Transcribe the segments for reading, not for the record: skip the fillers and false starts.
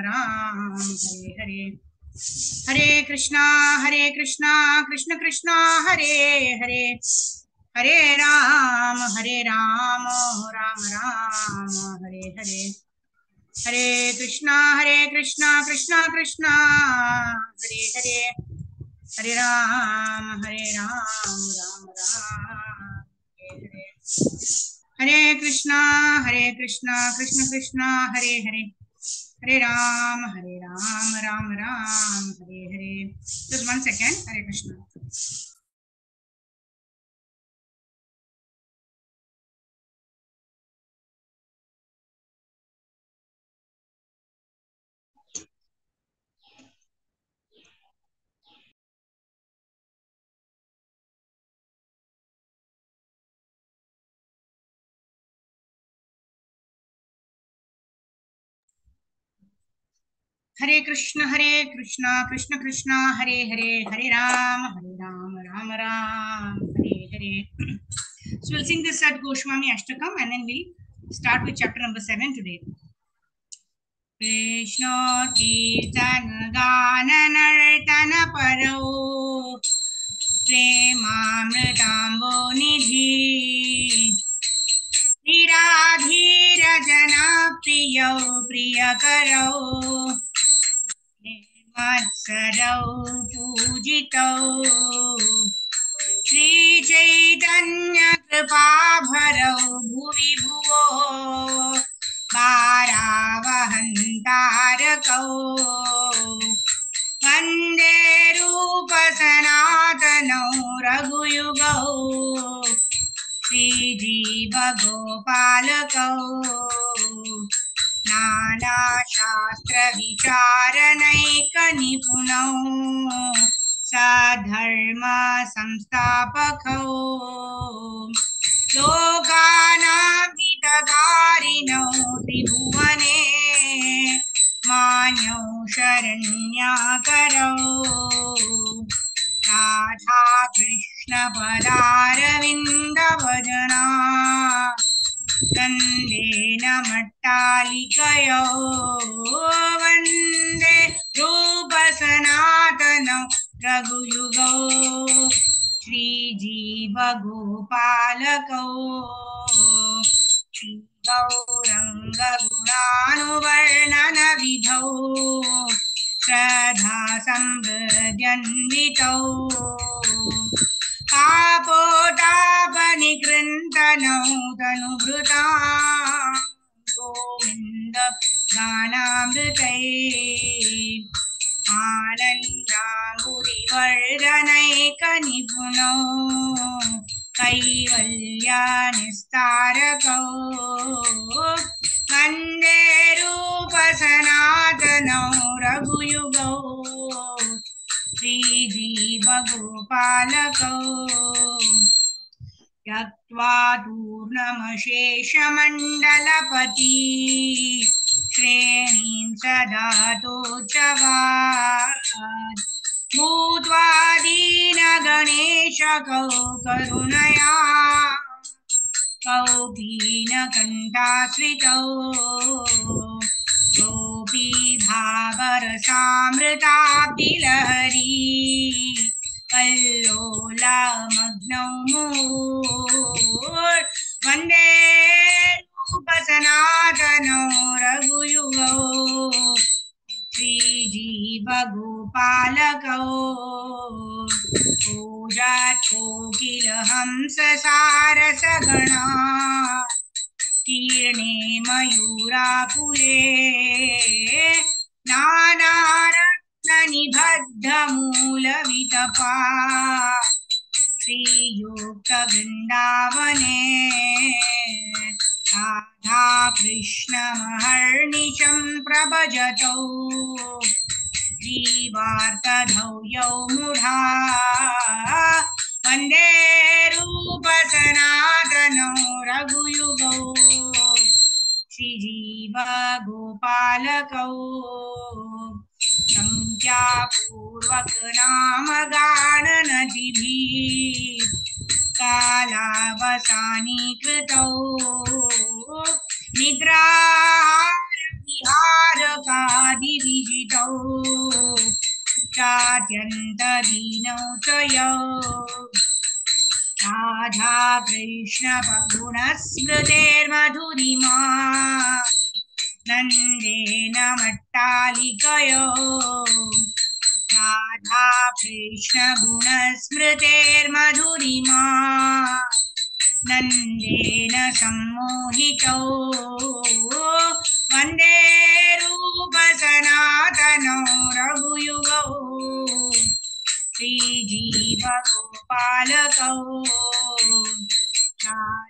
Ram Hare Hare, Hare Krishna Krishna Krishna Hare Hare, Hare Ram Ram Ram Hare Hare, Hare Krishna Krishna Krishna Hare Hare, Hare Ram Ram Ram Hare Hare, Hare Krishna Krishna Krishna Hare Hare, Hare Ram Ram Ram Hare Hare. Just 1 second. Hare Krishna. Hare Krishna Krishna Krishna Hare Hare, Hare Ram Ram Ram Hare Hare. So we'll sing this at Goswami Ashtakam and then we'll start with chapter number 7 today. Krishna Kirtan Gananartan Paro Premamritambo Nidhi धीराधीर जना प्रियो प्रियकरो निर्मत्सरौ पूजितौ श्री चैतन्य कृपाभरौ भुवि भुवो भारावहन्तारकौ वन्दे रूप सनातनौ रघुयुगौ श्रीजीव गोपालकौ नाना शास्त्र विचारनैक निपुणौ सधर्म संस्थापकौ लोकानां हितकारिणौ त्रिभुवने मान्यौ शरण्याकरौ राधा कृष्ण पदारविन्द भजना वन्दे नमट्टालिकयो वन्दे रूप सनातनौ रघुयुगौ श्रीजीव गोपालकौ गौरंग गुणानुवर्णन विधौ श्रद्धा संवृद्यन्वितौ तापोतापनिकृन्तनौ तनुभृतां गोविन्द गानामृतै आनन्दाम्बुदिवर्धनैकनिपुणौ कैवल्यानिस्तारकौ वन्दे रूपसनातनौ रघुयुगौ श्रीजीवगोपालकौ त्यक्त्वा दूर्नमशेषमण्डलपति श्रेणीं सदा तोचवान् भूत्वा दीनगणेशकौ करुणया कौपीनकण्ठाश्रितौ गोपी भावरसामृताब्धिलहरी कल्लोलमग्नौ वन्दे रूपसनातनौ रघुयुगौ श्रीजीवगोपालकौ पूजाकोकिलहंससारसगणा तीर्णे मयूराकुले नानारत्ननिबद्धमूलवितपा श्रीयुक्तवृन्दावने राधा कृष्णमहर्निशं प्रभजतौ जीवार्तधौ यौ मूढा वन्दे रूपसनातनौ रघुयुगौ श्रीजीव गोपालकौ संख्यापूर्वक नाम गाननदिभिः कालावसानी कृतौ निद्राहार विहारकादि चात्यन्तदीनौ च यौ राधा कृष्ण गुणस्मृतेर्मधुरिमा नन्देन मट्टालिकयो राधा कृष्ण गुणस्मृतेर्मधुरिमा नन्देन सम्मोहितौ वन्दे रूपसनातनौ रघुयुगौ श्रीजीवगोपालकौ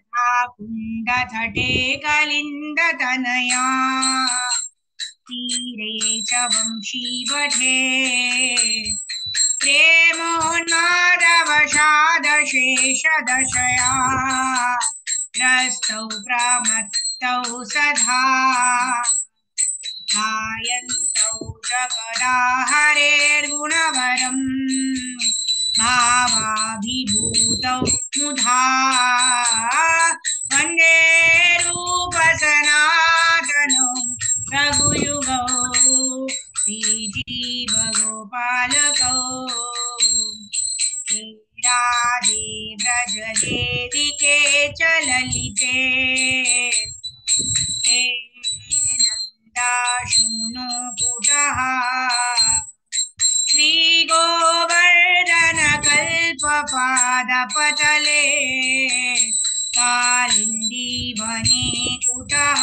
राधाकुण्डतटे कलिन्दतनया तीरे च वंशीवटे प्रेमोन्मादवशादशेषदशया ग्रस्तौ प्रमत्तौ सदा गायन्तौ जगदा हरेर्गुणवरम् भावाभिभूतौ मुधा वन्दे रूपसनातनौ रघुयुगौ श्रीजीवगोपालकौ राधे व्रजदेदिके च ललिते हे नन्दाशूनो कुटः श्रीगोवर्धनकल्पपादपतले कालिन्दीवने कुटः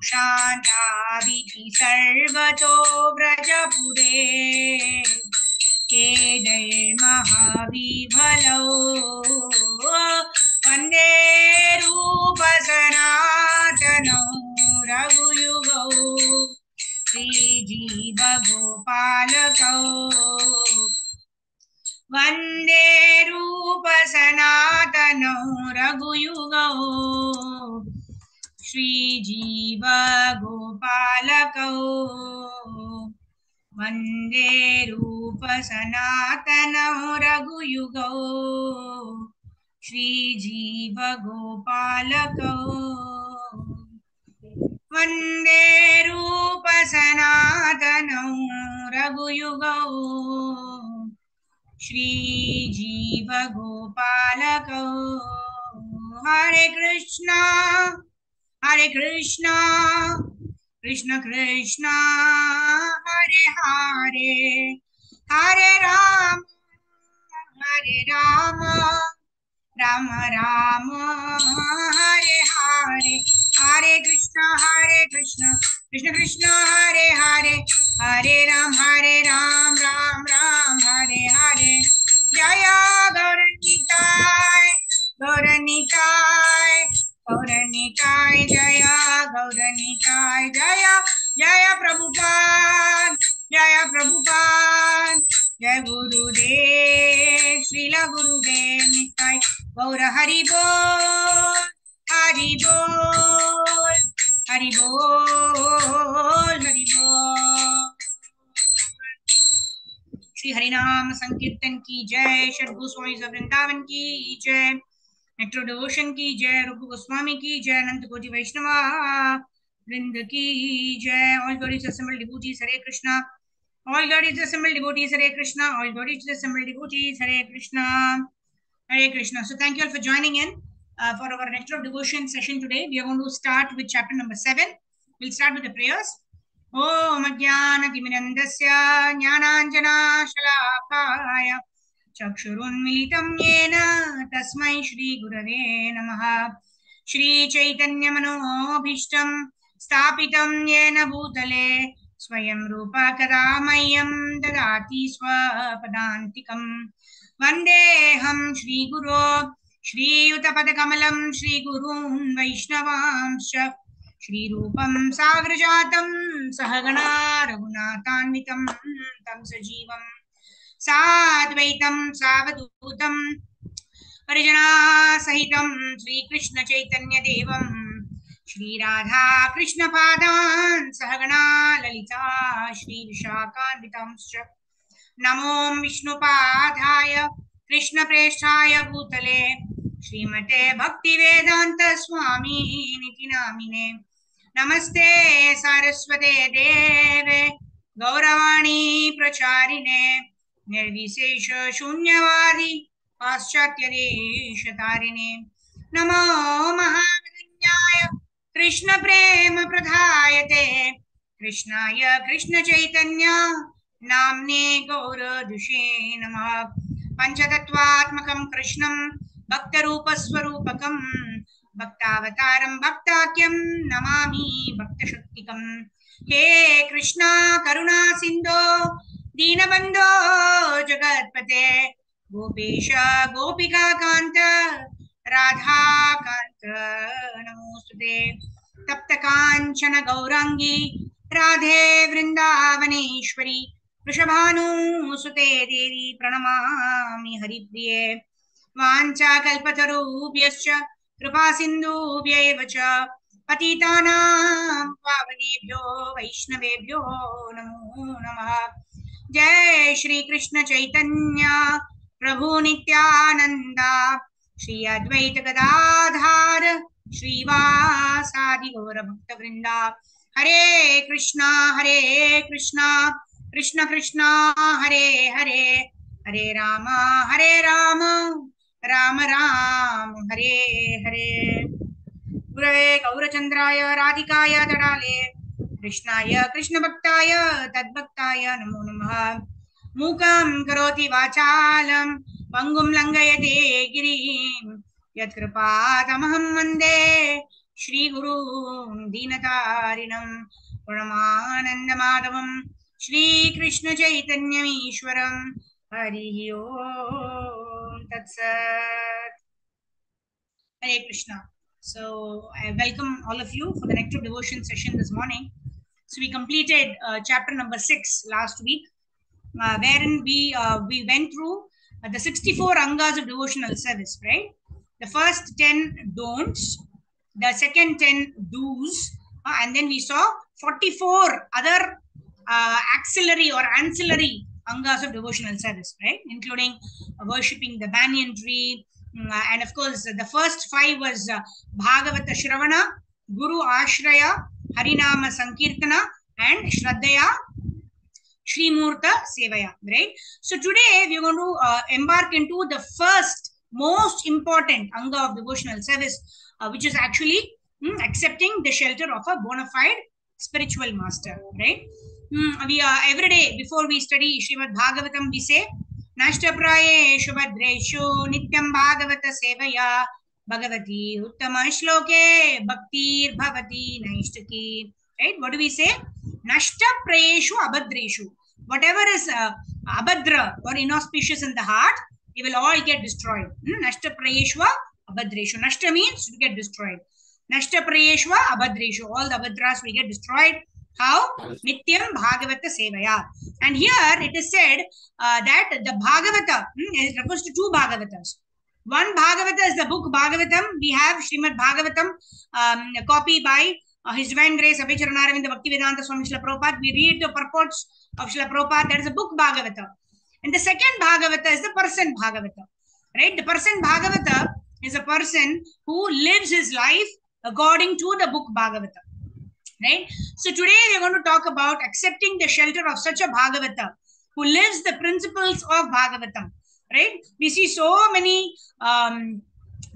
शान्ताविधि सर्वतो व्रजपुरे केदैर्महाविभलौ वन्दे रूपसनातनौ रघुयुगौ श्रीजीवगोपालकौ वन्दे रूपसनातनौ रघुयुगौ श्रीजीवगोपालकौ वन्दे रूपसनातनौ रघुयुगौ श्रीजीवगोपालकौ वन्दे रूपसनातनौ रघुयुगौ श्रीजीवगोपालकौ हरे कृष्णा कृष्ण कृष्ण हरे हरे हरे राम राम राम हरे हरे हरे कृष्ण कृष्ण कृष्ण हरे हरे हरे राम राम राम हरे हरे जय गौरनिताय गौरनिताय गौरनिताय जय गौरनिताय जय जय प्रभुपाद जय प्रभुपाद जय गुरुदेव श्रील गुरुदेव निताय गौर हरि बोल हरि बोल हरि बोल हरि बोल। श्री हरिनाम संकीर्तन की जय, षड्भु स्वामी वृंदावन की जय, मेट्रो डिवोशन की जय, रूप गोस्वामी की जय, अनंत कोटि वैष्णवा वृंद की जय। All गॉडीज assembled devotees Hare Krishna, all gaudiya assembled devotees hare krishna, all gaudiya assembled devotees hare krishna, hare krishna. So thank you all for joining in for our nectar of devotion session today. We are going to start with chapter number 7. We'll start with the prayers. Om Ajnanatimirandasya Jnananjana Shalakaya Chakshurunmilitam Yena Tasmai Shri Gurave Namaha. Shri Chaitanya Manobhishtam Stapitam Yena Bhutale स्वयं रूपा कदा मह्यं ददाति स्वपदान्तिकम् वन्देऽहं श्रीगुरो श्रीयुतपदकमलं श्रीगुरून् वैष्णवांश्च श्रीरूपं साग्रजातं सहगणा रघुनाथान्वितं तं सजीवं साद्वैतं सावधूतं परिजनासहितं श्रीकृष्णचैतन्यदेवं श्री राधा कृष्ण पादान् सहगणा ललिता श्री विशाखान्वितांश्च नमो विष्णुपादाय कृष्ण प्रेष्ठाय भूतले श्रीमते भक्ति वेदांत स्वामी निति नामिने नमस्ते सारस्वते देवे गौरवाणी प्रचारिणे निर्विशेष शून्यवादी पाश्चात्य देश तारिणे नमो महावदन्याय कृष्ण प्रेम प्रधायते कृष्णाय कृष्ण चैतन्य नाम्ने गौरदुषे नमः पंचतत्वात्मकं कृष्णं भक्तरूपस्वरूपकं भक्तावतारं भक्ताख्यं नमामि भक्तशक्तिकं हे कृष्णा करुणा सिन्धो दीनबन्धो जगत्पते गोपेश गोपिका कांत राधा कांत नमोस्तुते तप्त कांचन गौरांगी राधे वृंदावनेश्वरी वृषभानुसुते देवी प्रणमामि हरिप्रिये वाञ्छाकल्पतरुभ्यश्च कृपा सिन्धुभ्यैव च पतितानां पावनेभ्यो वैष्णवेभ्यो नमो नमः। जय श्री कृष्ण चैतन्य प्रभु नित्यानंदा श्री अद्वैत गदाधार श्रीवासादि गौर भक्त वृंदा हरे कृष्णा कृष्ण कृष्णा हरे हरे हरे राम राम राम हरे हरे। गुरवे गौरचंद्राय राधिकाय तडाले कृष्णाय कृष्ण भक्ताय तद्भक्ताय नमो नमः। मूकं करोति वाचालं पंगुं लंघयते गिरिं यत्कृपातमहं वन्दे श्रीगुरुं दीनतारिणं परमानन्दमाधवं श्रीकृष्ण चैतन्यमीश्वरं हरिः ओम तत्सत्। Hare Krishna. So I welcome all of you for the Nectar of Devotion session this morning. So we completed chapter number 6 last week, wherein we went through the 64 angas of devotional service, right? The first 10 don'ts, the second 10 do's, and then we saw 44 other auxiliary or ancillary angas of devotional service, right? Including worshipping the banyan tree, and of course the first 5 was Bhagavata Shravana, Guru Ashraya, Harinama Sankirtana, and Shraddhaya Shri Murta Sevaya, right? So today we are going to embark into the first most important anga of devotional service, which is actually accepting the shelter of a bona fide spiritual master, right? We every day before we study Srimad Bhagavatam, we say Nashtaprayeshu Bhadreshu Nityam Bhagavata Sevaya Bhagavati Uttama Shloke Bhaktir Bhavati Naishtaki. Right? What do we say? Nashta Prayeshu Abhadreshu. Whatever is abhadra or inauspicious in the heart, it will all get destroyed. Nashta Prayeshwa Abhadreshu. Nashta means to get destroyed. Nashta Prayeshwa Abhadreshu. All the abhadras will get destroyed. How? Nityam Bhagavata Sevaya. And here it is said that the Bhagavata, it refers to 2 Bhagavatas. One Bhagavata is the book Bhagavatam. We have Srimad Bhagavatam, a copy by His Divine Grace Abhicharanaravinda Bhaktivedanta Swami Srila Prabhupada. We read the purports of Srila Prabhupada. That is a book Bhagavata. And the second Bhagavata is the person Bhagavata. Right? The person Bhagavata is a person who lives his life according to the book Bhagavata. Right? So today we are going to talk about accepting the shelter of such a Bhagavata who lives the principles of Bhagavatam. Right? We see so many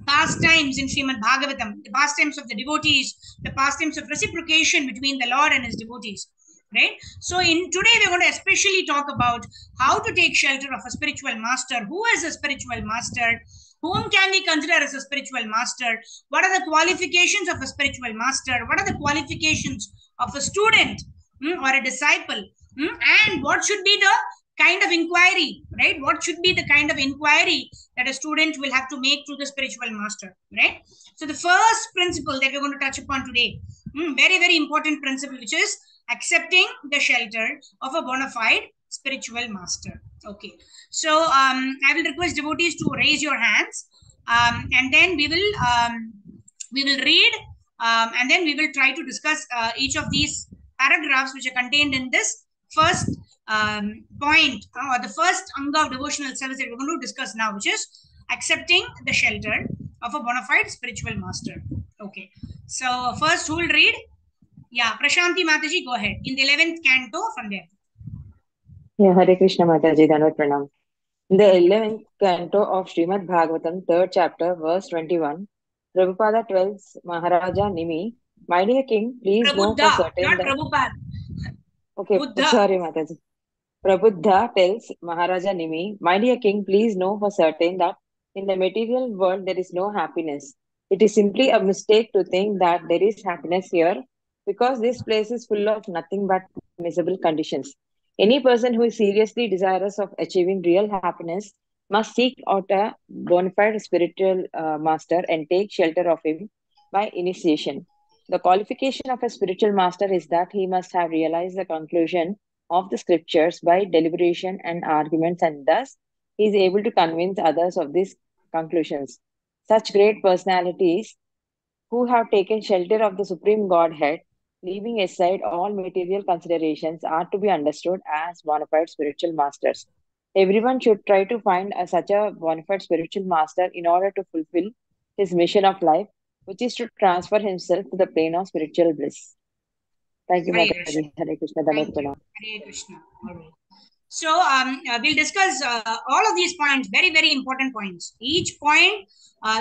pastimes in Srimad Bhagavatam, the pastimes of the devotees, the pastimes of reciprocation between the Lord and his devotees. Right? So today we're going to especially talk about how to take shelter of a spiritual master. Who is a spiritual master? Whom can we consider as a spiritual master? What are the qualifications of a spiritual master? What are the qualifications of a student or a disciple? And what should be the kind of inquiry, right? What should be the kind of inquiry that a student will have to make to the spiritual master, right? So the first principle that we're going to touch upon today, very, very important principle, which is accepting the shelter of a bona fide spiritual master. Okay, so I will request devotees to raise your hands, and then we will read, and then we will try to discuss each of these paragraphs which are contained in this first point, or the first anga of devotional service that we're going to discuss now, which is accepting the shelter of a bona fide spiritual master. Okay, so first who will read? Yeah, Prashanti Mataji, go ahead. In the 11th canto, from there. Yeah, Hare Krishna Mataji, Dhanvat Pranam. In the 11th canto of Srimad Bhagavatam, 3rd chapter, verse 21, Prabhupada tells Maharaja Nimi, my dear king, please know for Prabuddha, certain not that. Prabhupada. Okay, Buddha. sorry, Mataji. Prabuddha tells Maharaja Nimi, my dear king, please know for certain that in the material world there is no happiness. It is simply a mistake to think that there is happiness here because this place is full of nothing but miserable conditions. Any person who is seriously desirous of achieving real happiness must seek out a bona fide spiritual master and take shelter of him by initiation. The qualification of a spiritual master is that he must have realized the conclusion of the scriptures by deliberation and arguments, and thus he is able to convince others of these conclusions. Such great personalities who have taken shelter of the Supreme Godhead, leaving aside all material considerations, are to be understood as bona fide spiritual masters. Everyone should try to find such a bona fide spiritual master in order to fulfill his mission of life, which is to transfer himself to the plane of spiritual bliss. Thank you, Hare Mataji. Krishna. Hare Krishna. Dhanavad Thank you. Pranam. Hare Krishna. All right. So we'll discuss all of these points, very, very important points. Each point,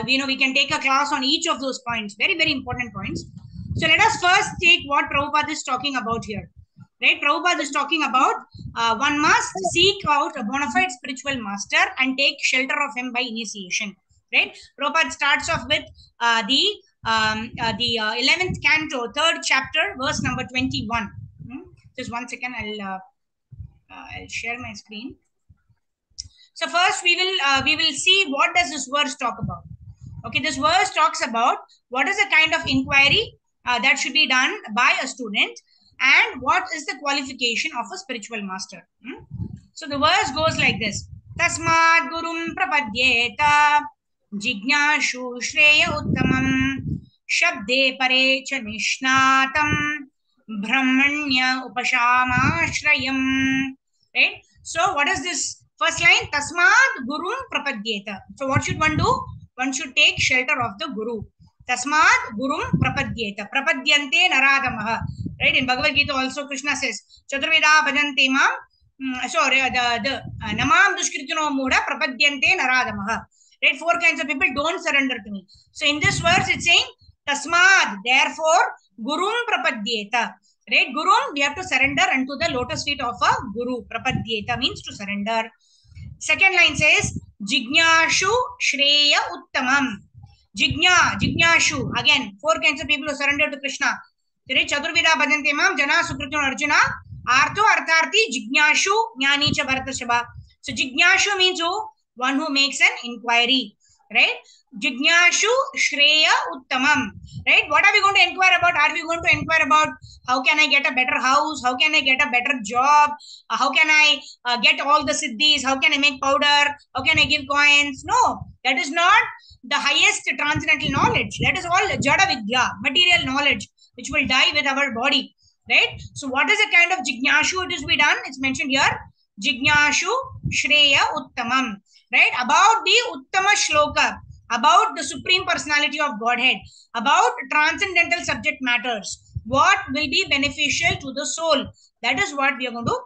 we can take a class on each of those points, very, very important points. So let us first take what Prabhupada is talking about here. Right? Prabhupada is talking about one must seek out a bona fide spiritual master and take shelter of him by initiation. Right? Prabhupada starts off with the 11th canto, 3rd chapter, verse number 21. Just one second, I'll share my screen. So first we will see what does this verse talk about. Okay, this verse talks about what is the kind of inquiry that should be done by a student and what is the qualification of a spiritual master. So the verse goes like this: Tasmad Gurum Prapadyeta Jignashu Shreya Uttamam Shabde Pare Cha Nishnatam Brahmanya Upashamashrayam. Right? So what is this first line? Tasmad Gurum Prapadyeta. So what should one do? One should take shelter of the Guru. Tasmad Gurum Prapadyeta. Prapadyante Naradamaha. Right? In Bhagavad Gita also Krishna says, Chaturveda Bhajante Mam. The Namam Dushkritino Muda Prapadyante Naradamaha. Right? 4 kinds of people don't surrender to me. So in this verse it's saying Tasmad, therefore Gurum Prapadyeta. Right? Gurum, we have to surrender unto the lotus feet of a Guru. Prapadyeta means to surrender. Second line says Jignashu Shreya Uttamam. Jignashu. Again, 4 kinds of people who surrender to Krishna. Chaturveda Bhajante Mam, Jana Sukrito Arjuna, Artho Artharthi, Jignashu, Jnani Cha Bharatashabha. So Jignashu means who? One who makes an inquiry. Right? Jignashu Shreya Uttamam. Right? What are we going to inquire about? Are we going to inquire about how can I get a better house? How can I get a better job? How can I get all the siddhis? How can I make powder? How can I give coins? No, that is not the highest transcendental knowledge. That is all Jada Vidya, material knowledge, which will die with our body. Right? So what is the kind of Jignashu it is to be done? It's mentioned here. Jignashu Shreya Uttamam. Right? About the Uttama Shloka, about the Supreme Personality of Godhead, about transcendental subject matters. What will be beneficial to the soul? That is what we are going to.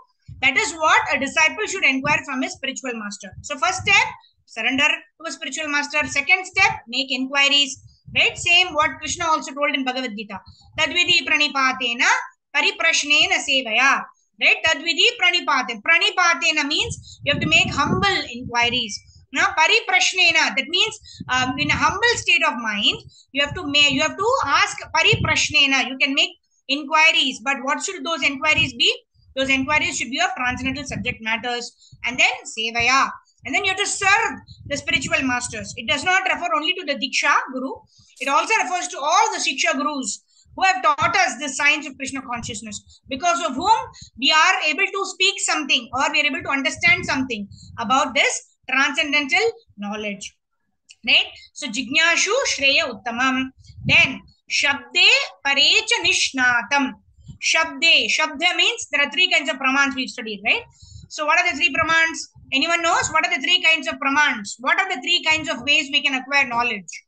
That is what a disciple should inquire from his spiritual master. So first step, surrender to a spiritual master. Second step, make inquiries. Right? Same what Krishna also told in Bhagavad Gita. Tadvidi pranipatena pariprashnena sevaya. Right? Tadvidi pranipatena. Pranipatena means you have to make humble inquiries. Now, pariprashnena, that means in a humble state of mind, you have to ask pariprashnena. You can make inquiries, but what should those inquiries be? Those inquiries should be of transcendental subject matters. And then sevaya. And then you have to serve the spiritual masters. It does not refer only to the Diksha Guru. It also refers to all the Shiksha Gurus who have taught us the science of Krishna consciousness, because of whom we are able to speak something or we are able to understand something about this transcendental knowledge. Right? So Jignashu Shreya Uttamam. Then Shabde Parecha Nishnatam. Shabda means there are 3 kinds of pramans we studied, right? So what are the 3 pramans? Anyone knows what are the 3 kinds of pramans? What are the 3 kinds of ways we can acquire knowledge?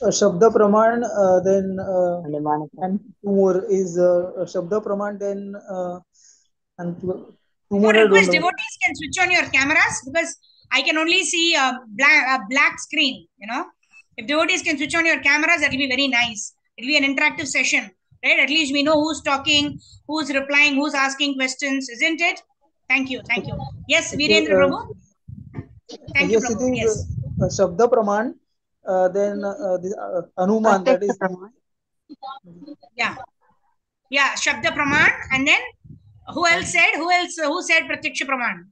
Shabda Praman, then Anumana. and two more is Shabda Praman, then and two I more would I don't request know. devotees can switch on your cameras because I can only see a black screen. If devotees can switch on your cameras, that will be very nice. It will be an interactive session, right? At least we know who's talking, who's replying, who's asking questions, isn't it? Thank you, thank you. Yes, Okay, Virendra Prabhu. Thank you, yes, it Prabhu. is Yes. Shabda Praman, then the Anuman, that is the, Yeah. Yeah. Shabda Praman. And then who else said? Who said Pratyaksha Praman?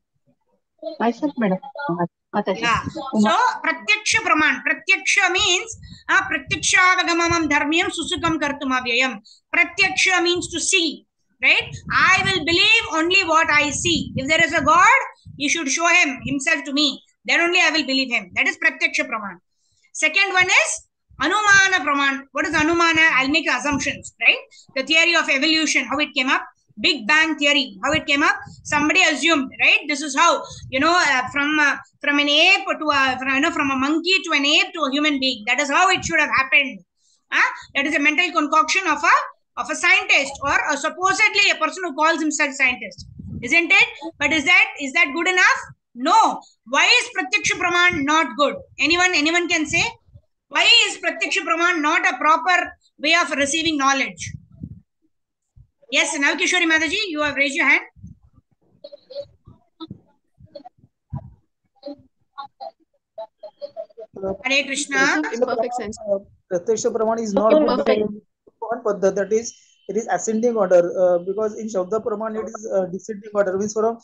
Myself, madam. Yeah. So Pratyaksha Praman. Pratyaksha means Pratyaksha dharmyam susukam kartumavyayam. Pratyaksha means to see. Right? I will believe only what I see. If there is a God, he should show himself to me. Then only I will believe him. That is Pratyaksha Praman. Second one is Anumana Praman. What is Anumana? I'll make assumptions, right? The theory of evolution, how it came up. Big Bang theory, how it came up. Somebody assumed, right? This is how, from an ape to from a monkey to an ape to a human being. That is how it should have happened. That is a mental concoction of a scientist or supposedly a person who calls himself scientist, isn't it? But is that good enough? No. Why is Pratyaksha Praman not good? Anyone can say? Why is Pratyaksha Praman not a proper way of receiving knowledge? Yes, Navkishori Mataji, you have raised your hand. Hare Krishna. In perfect sense. Pratyaksha Praman is not In good because perfect. one paddha, that is it is ascending order, because in Shabda Praman it is descending order, means from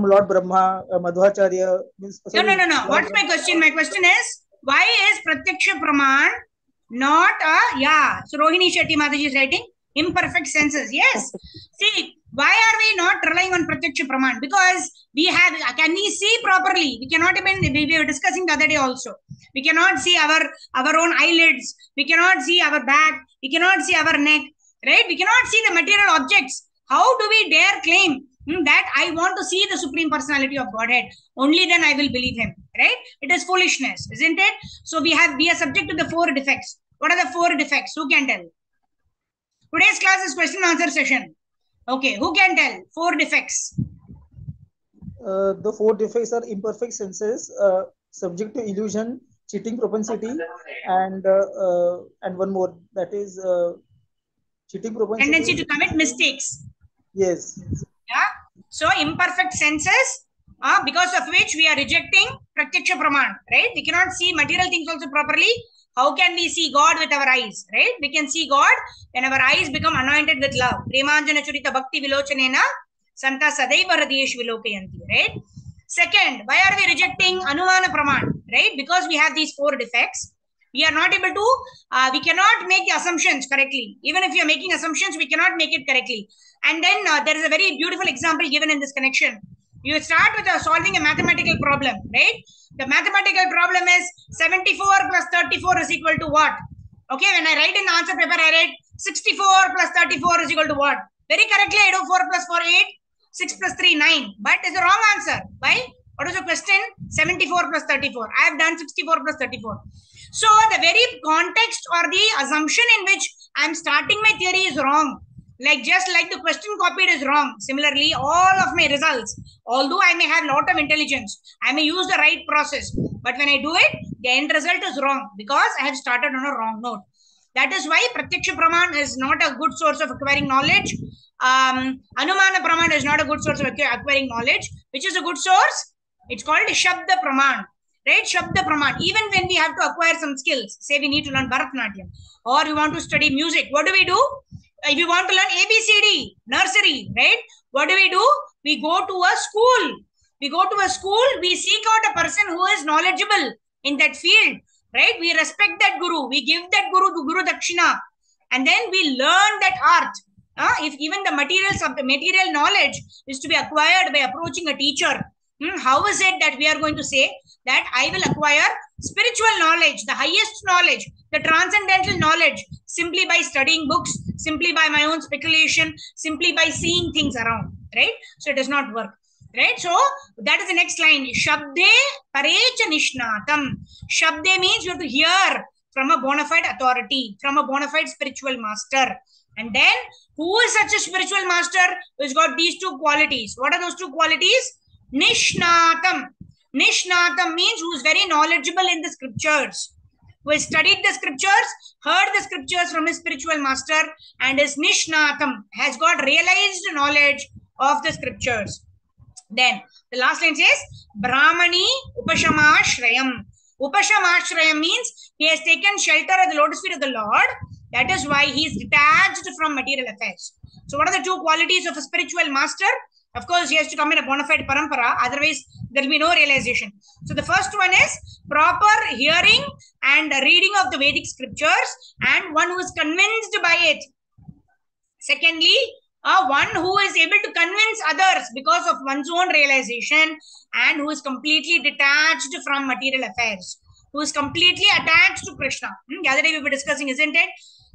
Lord Brahma, Madhvacharya, means sorry, No. Lord What's my question? My question is, why is Pratyaksha Praman not so Rohini Shetty Mataji is writing imperfect senses. Yes. See, why are we not relying on Pratyaksha Praman? Because can we see properly? We cannot even, we were discussing the other day also. We cannot see our own eyelids. We cannot see our back. We cannot see our neck. Right? We cannot see the material objects. How do we dare claim that I want to see the Supreme Personality of Godhead? Only then I will believe him. Right? It is foolishness, isn't it? So we are subject to the 4 defects. What are the 4 defects? Who can tell? Today's class is question and answer session. Okay, who can tell? 4 defects. The 4 defects are imperfect senses, subject to illusion, cheating propensity, and one more, that is cheating propensity. Tendency to commit mistakes. Yes. Yeah. So imperfect senses, because of which we are rejecting Pratyaksha Praman, right? We cannot see material things also properly. How can we see God with our eyes, right? We can see God when our eyes become anointed with love. Premanjana Churita Bhakti Vilochanena Santa Sadaiva Hridayesh Vilokayanti, right? Second, why are we rejecting Anumana Praman, right? Because we have these 4 defects. We are not able to, we cannot make the assumptions correctly. Even if you are making assumptions, we cannot make it correctly. And then there is a very beautiful example given in this connection. You start with solving a mathematical problem, right? The mathematical problem is 74 plus 34 is equal to what? Okay, when I write in the answer paper, I write 64 plus 34 is equal to what? Very correctly, I do 4 plus 4, 8, 6 plus 3, 9. But it's the wrong answer. Why? What was the question? 74 plus 34. I have done 64 plus 34. So the very context or the assumption in which I am starting my theory is wrong. Just like the question copied is wrong. Similarly, all of my results, although I may have a lot of intelligence, I may use the right process, but when I do it, the end result is wrong because I have started on a wrong note. That is why Pratyaksha Praman is not a good source of acquiring knowledge. Anumana Praman is not a good source of acquiring knowledge. Which is a good source? It's called Shabda Praman. Right? Shabda Praman. Even when we have to acquire some skills, say we need to learn Bharatanatyam or we want to study music, what do? If you want to learn ABCD, nursery, right? What do? We go to a school. We seek out a person who is knowledgeable in that field, right? We respect that guru. We give that guru to Guru Dakshina. And then we learn that art. If even the material knowledge is to be acquired by approaching a teacher, how is it that we are going to say that I will acquire spiritual knowledge, the highest knowledge, the transcendental knowledge, simply by studying books, simply by my own speculation, simply by seeing things around, right? So it does not work, right? So that is the next line. Shabde parecha nishnatam. Shabde means you have to hear from a bona fide authority, from a bona fide spiritual master. And then, who is such a spiritual master who's got these two qualities? What are those two qualities? Nishnatam. Nishnatam means who is very knowledgeable in the scriptures, who has studied the scriptures, heard the scriptures from his spiritual master, and is Nishnatam, has got realized knowledge of the scriptures. Then the last line says Brahmani Upashamashrayam. Upashamashrayam means he has taken shelter at the lotus feet of the Lord. That is why he is detached from material affairs. So what are the two qualities of a spiritual master? Of course, he has to come in a bona fide parampara, otherwise there will be no realization. So the first one is proper hearing and reading of the Vedic scriptures, and one who is convinced by it. Secondly, one who is able to convince others because of one's own realization, and who is completely detached from material affairs, who is completely attached to Krishna. The other day we were discussing, isn't it?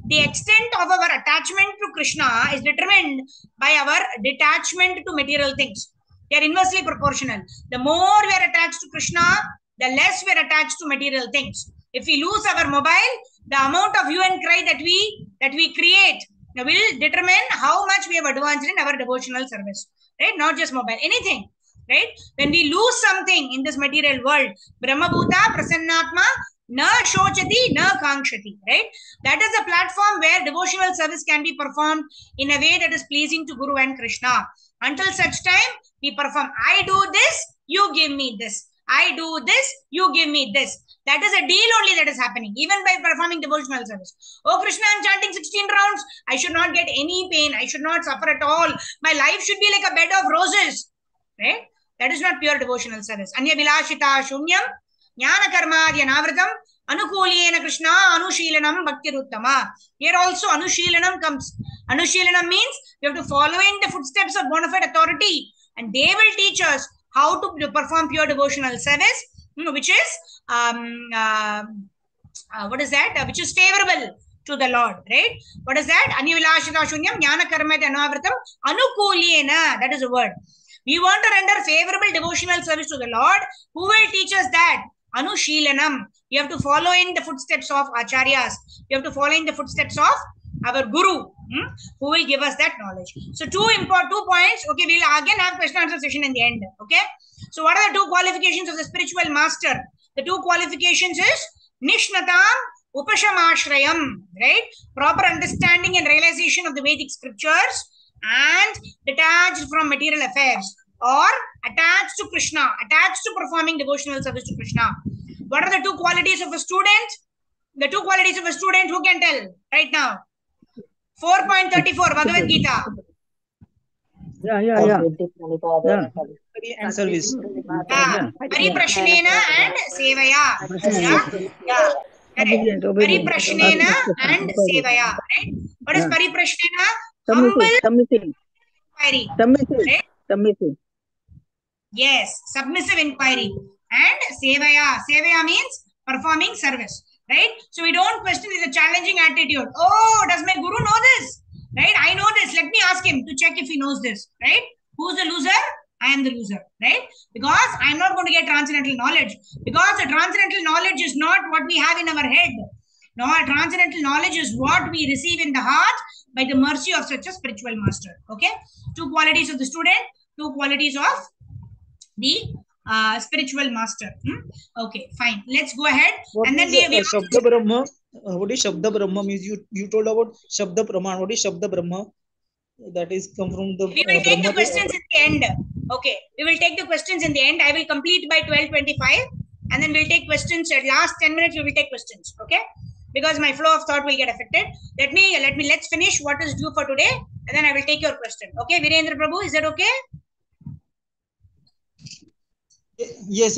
The extent of our attachment to Krishna is determined by our detachment to material things. They are inversely proportional. The more we are attached to Krishna, the less we are attached to material things. If we lose our mobile, the amount of hue and cry that we create will determine how much we have advanced in our devotional service. Right? Not just mobile, anything. Right? When we lose something in this material world, Brahmabhuta Prasannatma na shochati na kankshati. Right? That is a platform where devotional service can be performed in a way that is pleasing to Guru and Krishna. Until such time, we perform, I do this, you give me this. I do this, you give me this. That is a deal only that is happening, even by performing devotional service. Oh Krishna, I'm chanting 16 rounds. I should not get any pain. I should not suffer at all. My life should be like a bed of roses. Right? That is not pure devotional service. Anya vilashita shunyam, jnana karmadya navratam, anukuliyena Krishna, anushilanam bhaktiruttama. Here also anushilanam comes. Anushilanam means we have to follow in the footsteps of bona fide authority, and they will teach us how to perform pure devotional service, which is what is that? Which is favorable to the Lord, right? What is that? Anivilashita shunyam jnana karmadya navratam anukuliyena. That is a word. We want to render favorable devotional service to the Lord. Who will teach us that? Anushilanam. You have to follow in the footsteps of acharyas. You have to follow in the footsteps of our guru, who will give us that knowledge. So two points. Okay, we'll again have question answer session in the end. Okay. So what are the two qualifications of the spiritual master? The two qualifications is Nishnatam Upashamashrayam, right? Proper understanding and realization of the Vedic scriptures, and detached from material affairs, or attached to Krishna, attached to performing devotional service to Krishna. What are the two qualities of a student? The two qualities of a student, who can tell right now? 4.34 Bhagavad Gita. Yeah. And service. Pariprashnena and sevaya. Yeah. Correct. Pariprashnena and sevaya. Right? What is pariprashnena? Humble inquiry. Right? Yes, submissive inquiry. And sevaya means performing service. Right? So we don't question, it's a challenging attitude. Oh, does my guru know this? Right? I know this. Let me ask him to check if he knows this. Right? Who's the loser? I am the loser. Right? Because I'm not going to get transcendental knowledge. Because the transcendental knowledge is not what we have in our head. No, transcendental knowledge is what we receive in the heart by the mercy of such a spiritual master. Okay? Two qualities of the student, two qualities of the spiritual master. Okay, fine. Let's go ahead. What and then is Shabda Brahma? What is Shabda Brahma? Means you told about Shabda Praman. What is Shabda Brahma? That is come from the. We will take the questions in the end. Okay, we will take the questions in the end. I will complete by 12:25, and then we'll take questions at last 10 minutes. We will take questions. Okay, because my flow of thought will get affected. Let's finish what is due for today, and then I will take your question. Okay, Virendra Prabhu, is that okay? Yes.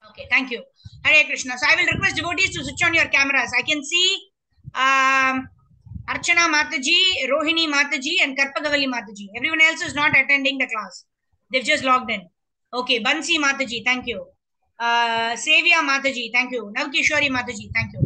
Okay, thank you. Hare Krishna. So I will request devotees to switch on your cameras. I can see Archana Mataji, Rohini Mataji, and Karpagavali Mataji. Everyone else is not attending the class. They've just logged in. Okay, Bansi Mataji, thank you. Sevya Mataji, thank you. Navkishwari Mataji, thank you.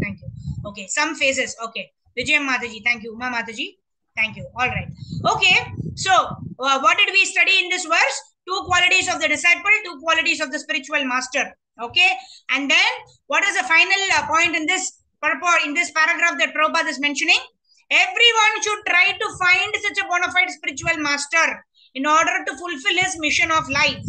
Okay, some faces. Okay, Vijayam Mataji, thank you. Uma Mataji, thank you. All right. Okay, so what did we study in this verse? Two qualities of the disciple, two qualities of the spiritual master. Okay, and then what is the final point in this purport, in this paragraph that Prabhupada is mentioning? Everyone should try to find such a bona fide spiritual master in order to fulfill his mission of life.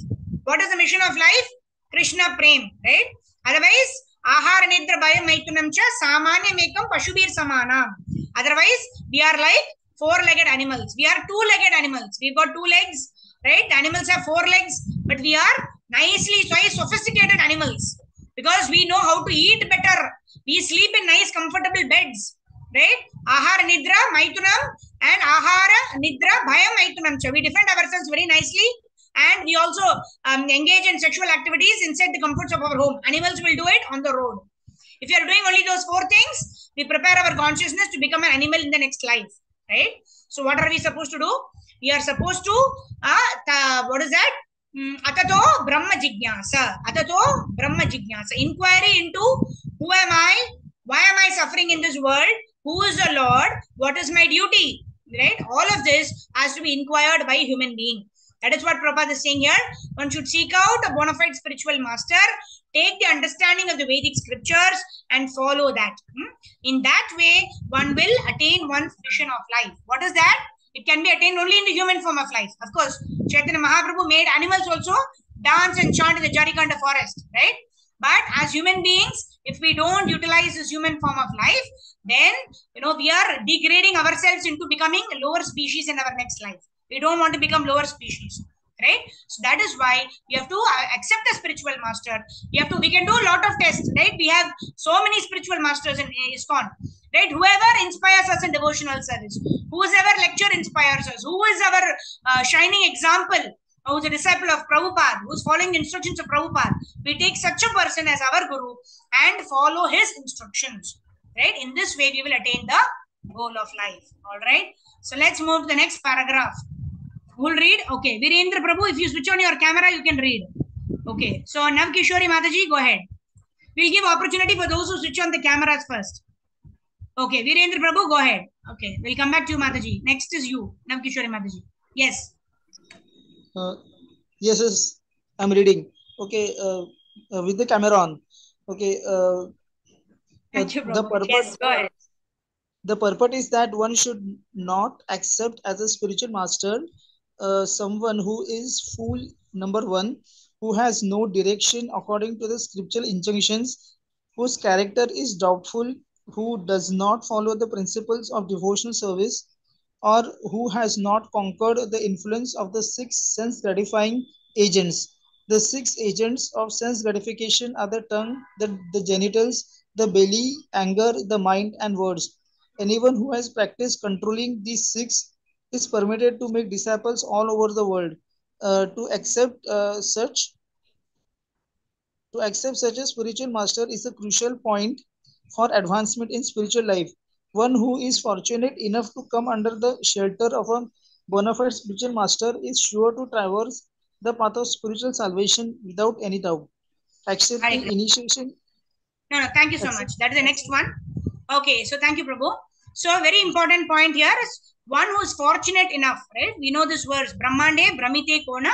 What is the mission of life? Krishna Prem, right? Otherwise, Ahara Nidra Bhayam Maitunam Cha Samanya Mekam Pashubir Samanam. Otherwise, we are like four-legged animals. We are two-legged animals. We've got two legs, right? The animals have four legs, but we are nicely sophisticated animals because we know how to eat better. We sleep in nice, comfortable beds, right? Ahara Nidra Maitunam and Ahara Nidra Bhayam Maitunam Cha. We defend ourselves very nicely. And we also engage in sexual activities inside the comforts of our home. Animals will do it on the road. If you are doing only those four things, we prepare our consciousness to become an animal in the next life, right? So what are we supposed to do? We are supposed to, what is that? Atato Brahma Jignasa. Atato Brahma Jignasa. Inquiry into who am I? Why am I suffering in this world? Who is the Lord? What is my duty? Right? All of this has to be inquired by a human being. That is what Prabhupada is saying here. One should seek out a bona fide spiritual master, take the understanding of the Vedic scriptures and follow that. In that way, one will attain one's mission of life. What is that? It can be attained only in the human form of life. Of course, Chaitanya Mahaprabhu made animals also dance and chant in the Jarikanda forest, right? But as human beings, if we don't utilize this human form of life, then we are degrading ourselves into becoming a lower species in our next life. We don't want to become lower species, right? So that is why we have to accept a spiritual master. We can do a lot of tests, right? We have so many spiritual masters in ISKCON, right? Whoever inspires us in devotional service, whoever lecture inspires us, who is our shining example, who is a disciple of Prabhupada, who is following the instructions of Prabhupada, we take such a person as our guru and follow his instructions, right? In this way, we will attain the goal of life. All right. So let's move to the next paragraph. Who'll read? Okay, Virendra Prabhu, if you switch on your camera, you can read. Okay, so Nav Kishori Mataji, go ahead. We'll give opportunity for those who switch on the cameras first. Okay, Virendra Prabhu, go ahead. Okay, we'll come back to you, Mataji. Next is you, Nav Kishori Mataji. Yes. Yes, I'm reading. Okay, with the camera on. Okay. Thank you, Prabhu. Yes, go ahead. The purport is that one should not accept as a spiritual master someone who is fool, number one, who has no direction according to the scriptural injunctions, whose character is doubtful, who does not follow the principles of devotional service, or who has not conquered the influence of the six sense gratifying agents. The six agents of sense gratification are the tongue, the genitals, the belly, anger, the mind, and words. Anyone who has practiced controlling these six is permitted to make disciples all over the world. To accept such a spiritual master is a crucial point for advancement in spiritual life. One who is fortunate enough to come under the shelter of a bona fide spiritual master is sure to traverse the path of spiritual salvation without any doubt. Accepting initiation. No, thank you so much. That is the next one. Okay, so thank you, Prabhu. So a very important point here is one who is fortunate enough, right? We know this verse, Brahmande Brahmite Kona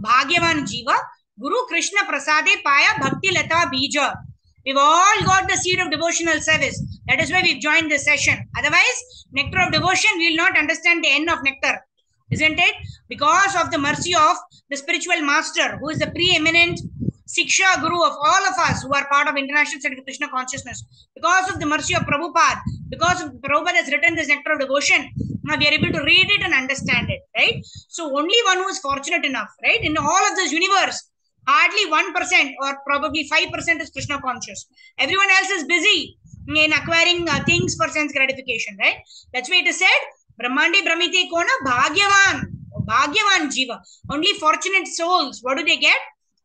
Bhagyavan Jiva Guru Krishna Prasade Paya Bhakti Lata Bija. We've all got the seed of devotional service. That is why we've joined this session. Otherwise, nectar of devotion, we will not understand the end of nectar. Isn't it? Because of the mercy of the spiritual master, who is the preeminent Siksha Guru of all of us who are part of International Center of Krishna Consciousness, because of the mercy of Prabhupada, because Prabhupada has written this nectar of devotion, we are able to read it and understand it, right? So only one who is fortunate enough, right? In all of this universe, hardly 1% or probably 5% is Krishna conscious. Everyone else is busy in acquiring things for sense gratification, right? That's why it is said, Brahmandi Brahmite Kona Bhagyavan Jiva. Only fortunate souls, what do they get?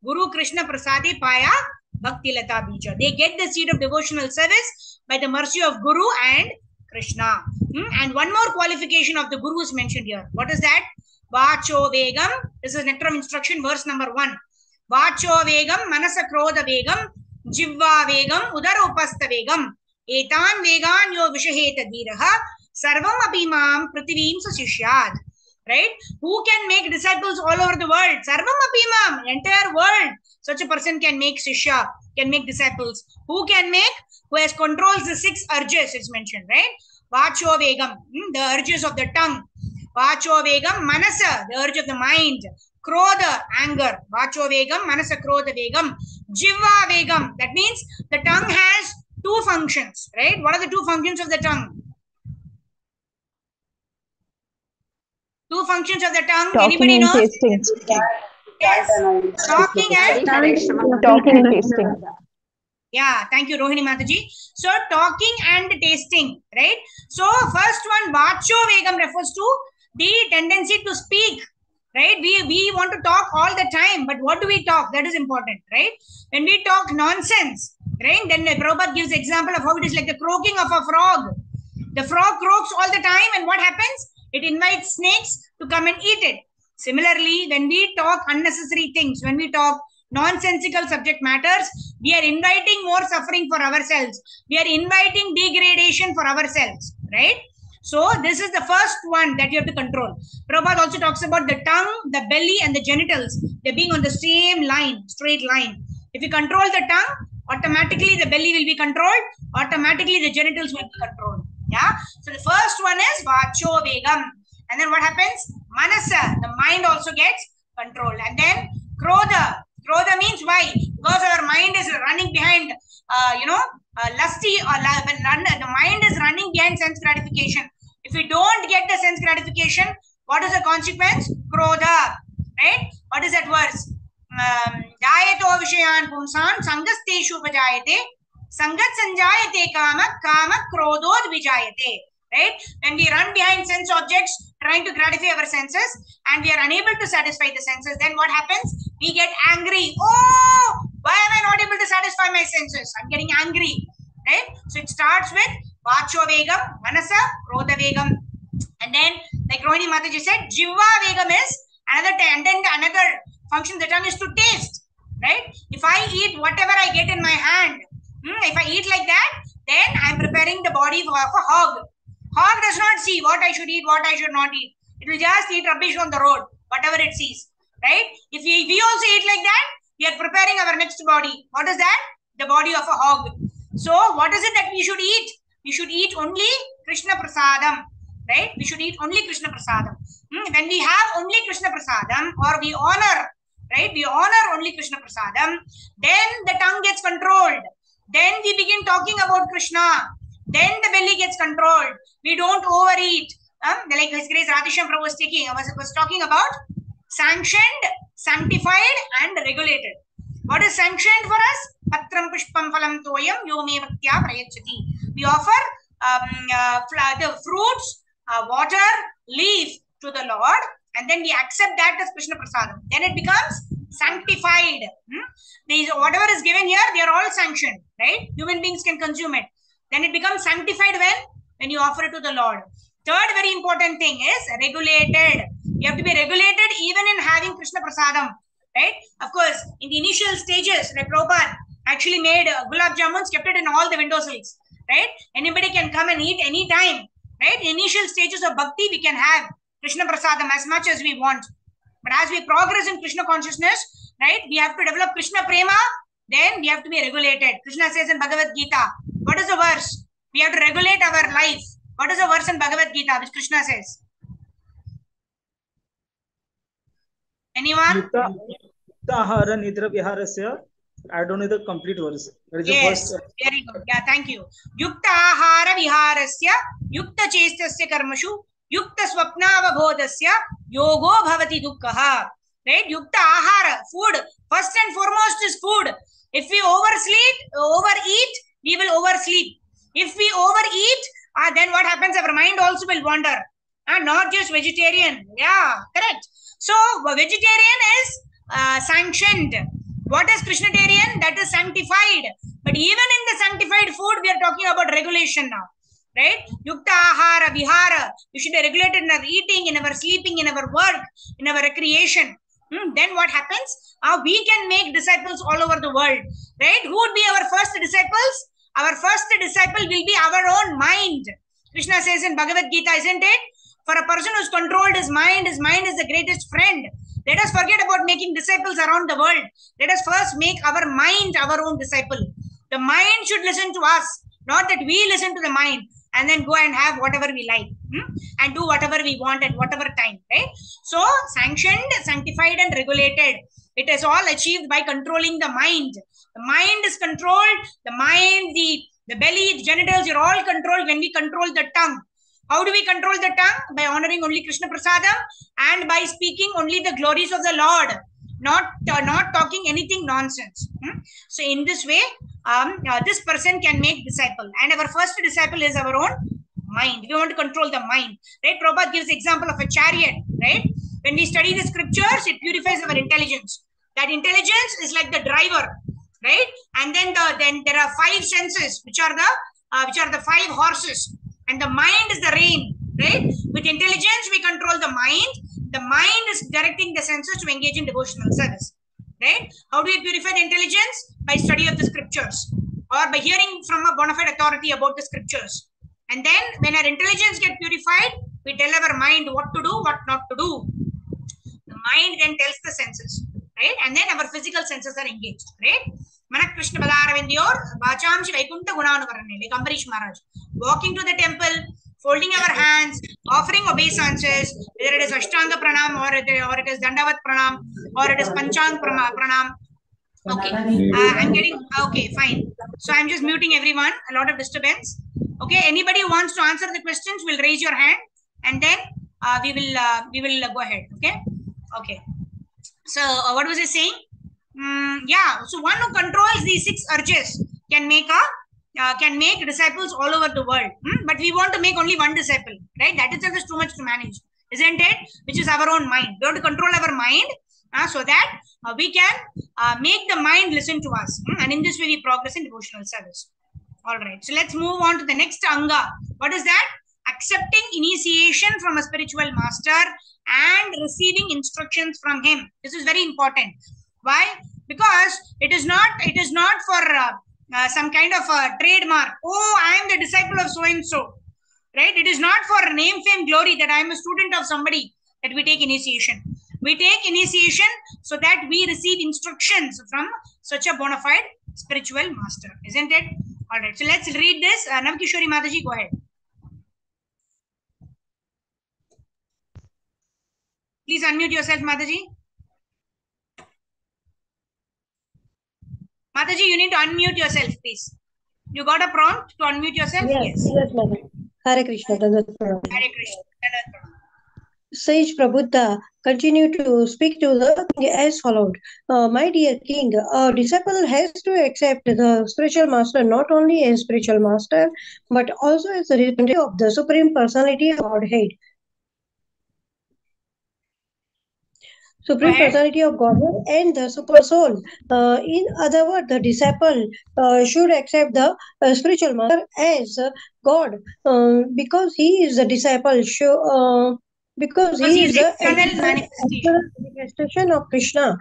Guru Krishna Prasade Paya Bhakti Lata Bija. They get the seed of devotional service by the mercy of Guru and Krishna. And one more qualification of the Guru is mentioned here. What is that? Vacho Vegam. This is nectar of instruction, verse number 1. Vacho Vegam, Manasa Krodha Vegam, Jivva Vegam, Udara Upastha Vegam. Etan Vegan Yo Vishaheta Diraha, Sarvam Abhimam Prithivim Sasishyad. right? Who can make disciples all over the world? Sarvam apimam, entire world. Such a person can make shishya, can make disciples. Who can make? Who has controls the 6 urges, it's mentioned, right? Vacho vegam, the urges of the tongue. Vacho vegam, manasa, the urge of the mind. Krodha, anger. Vacho vegam, manasa krodha vegam. Jiva vegam, that means the tongue has 2 functions, right? What are the 2 functions of the tongue? 2 functions of the tongue. Talking Anybody and knows? tasting. Yes. Talking and Talking and tasting. yeah, thank you, Rohini Mataji. So talking and tasting, right? So first one, vacho vegam refers to the tendency to speak, right? We want to talk all the time, but what do we talk? That is important, right? When we talk nonsense, right? Then Prabhupada gives example of how it is like the croaking of a frog. The frog croaks all the time, and what happens? It invites snakes to come and eat it. Similarly, when we talk unnecessary things, when we talk nonsensical subject matters, we are inviting more suffering for ourselves. We are inviting degradation for ourselves, right? So this is the first one that you have to control. Prabhupada also talks about the tongue, the belly, and the genitals. They're being on the same line, straight line. If you control the tongue, automatically the belly will be controlled. Automatically the genitals will be controlled. Yeah. So the first one is vacho vegam. And then what happens? Manasa, the mind also gets controlled. And then krodha. Krodha means why? Because our mind is running behind, lusty, or the mind is running behind sense gratification. If we don't get the sense gratification, what is the consequence? Krodha, right? What is that verse? Jayato vishayan pumsan sangasteshu upajayate sangat sanjayate kama krodod vijayate. Right? When we run behind sense objects, trying to gratify our senses, and we are unable to satisfy the senses, then what happens? We get angry. Oh, why am I not able to satisfy my senses? I'm getting angry. Right? So it starts with vacho vegam, manasa, krodha vegam. And then, like Rohini Mataji said, jiva vegam is another, and then another function of the tongue is to taste. Right? If I eat whatever I get in my hand, if I eat like that, then I'm preparing the body for a hog. Hog does not see what I should eat, what I should not eat. It will just eat rubbish on the road, whatever it sees. Right? If we also eat like that, we are preparing our next body. What is that? The body of a hog. So what is it that we should eat? We should eat only Krishna Prasadam. Right? We should eat only Krishna Prasadam. When we have only Krishna Prasadam, or we honor, right? We honor only Krishna Prasadam, then the tongue gets controlled. Then we begin talking about Krishna. Then the belly gets controlled. We don't overeat. Like His Grace Radhisham Prabhu was talking about sanctioned, sanctified, and regulated. What is sanctioned for us? Patram pushpam phalam toyam yome bhaktya prayachati. We offer the fruits, water, leaf to the Lord, and then we accept that as Krishna Prasadam. Then it becomes sanctified. Whatever is given here, they are all sanctioned, right? Human beings can consume it. Then it becomes sanctified when you offer it to the Lord. Third very important thing is regulated. You have to be regulated even in having Krishna Prasadam, right? Of course, in the initial stages, like Prabhupada actually made gulab jamuns, kept it in all the windowsills, right? Anybody can come and eat anytime, right? In initial stages of bhakti, we can have Krishna Prasadam as much as we want. But as we progress in Krishna consciousness, right, we have to develop Krishna Prema, then we have to be regulated. Krishna says in Bhagavad Gita, what is the verse? We have to regulate our life. What is the verse in Bhagavad Gita which Krishna says? Anyone? Yukta ahara nidra viharasya. I don't know the complete verse. Yes, very good. Yeah, thank you. Yukta ahara viharasya, yukta chestasya karmashu, yukta swapnavabodhasya, yogo bhavati dukkha. Right? Yukta ahara, food. First and foremost is food. If we overeat, we will oversleep. If we overeat, then what happens? Our mind also will wander. Not just vegetarian. Yeah, correct. So, vegetarian is sanctioned. What is Krishnatarian? That is sanctified. But even in the sanctified food, we are talking about regulation now. Right? Yukta ahara, vihara. You should be regulated in our eating, in our sleeping, in our work, in our recreation. Then what happens? We can make disciples all over the world. Right? Who would be our first disciples? Our first disciple will be our own mind. Krishna says in Bhagavad Gita, isn't it? For a person who's controlled his mind is the greatest friend. Let us forget about making disciples around the world. Let us first make our mind our own disciple. The mind should listen to us, not that we listen to the mind and then go and have whatever we like and do whatever we want at whatever time, right? So sanctioned, sanctified and regulated. It is all achieved by controlling the mind. The mind is controlled. The mind, the belly, the genitals are all controlled when we control the tongue. How do we control the tongue? By honoring only Krishna Prasadam and by speaking only the glories of the Lord, not talking anything nonsense. So in this way, this person can make disciple. And our first disciple is our own mind. We want to control the mind. Right? Prabhupada gives example of a chariot. Right? When we study the scriptures, it purifies our intelligence. That intelligence is like the driver. Right? And then there are 5 senses, which are the 5 horses. And the mind is the rein, right? With intelligence, we control the mind. The mind is directing the senses to engage in devotional service, right? How do we purify the intelligence? By study of the scriptures or by hearing from a bona fide authority about the scriptures. And then when our intelligence gets purified, we tell our mind what to do, what not to do. The mind then tells the senses, right? And then our physical senses are engaged, right? Manak Krishna Badaravindiyor, Vachamshi Vaikunta Gunanuvarane, like Ambarish Maharaj. Walking to the temple, folding our hands, offering obeisances, whether it is Ashtanga Pranam or it is Dandavat Pranam or it is Panchang Pranam. Okay, I'm getting, okay, fine. So I'm just muting everyone, a lot of disturbance. Okay, anybody who wants to answer the questions will raise your hand and then we will go ahead, okay? Okay. So what was I saying? Yeah, so one who controls these 6 urges can make disciples all over the world. But we want to make only one disciple, right? That itself is too much to manage, isn't it? Which is our own mind. We want to control our mind so that we can make the mind listen to us. And in this way, we progress in devotional service. All right. So let's move on to the next anga. What is that? Accepting initiation from a spiritual master and receiving instructions from him. This is very important. Why? Because it is not for some kind of a trademark. Oh, I am the disciple of so and so, right? It is not for name, fame, glory that I am a student of somebody that we take initiation. We take initiation so that we receive instructions from such a bona fide spiritual master, isn't it? All right. So let's read this. Navkishori Mataji, go ahead. Please unmute yourself, Mataji. Mataji, you need to unmute yourself, please. You got a prompt to unmute yourself? Yes, madam. Hare Krishna. Hare Krishna. Sage Prabuddha continued to speak to the king as followed. My dear king, a disciple has to accept the spiritual master not only as spiritual master, but also as the representative of the Supreme Personality of Godhead. Supreme Personality of Godhead and the Super Soul. In other words, the disciple should accept the spiritual master as God because he is the disciple. Because he is the manifestation of Krishna.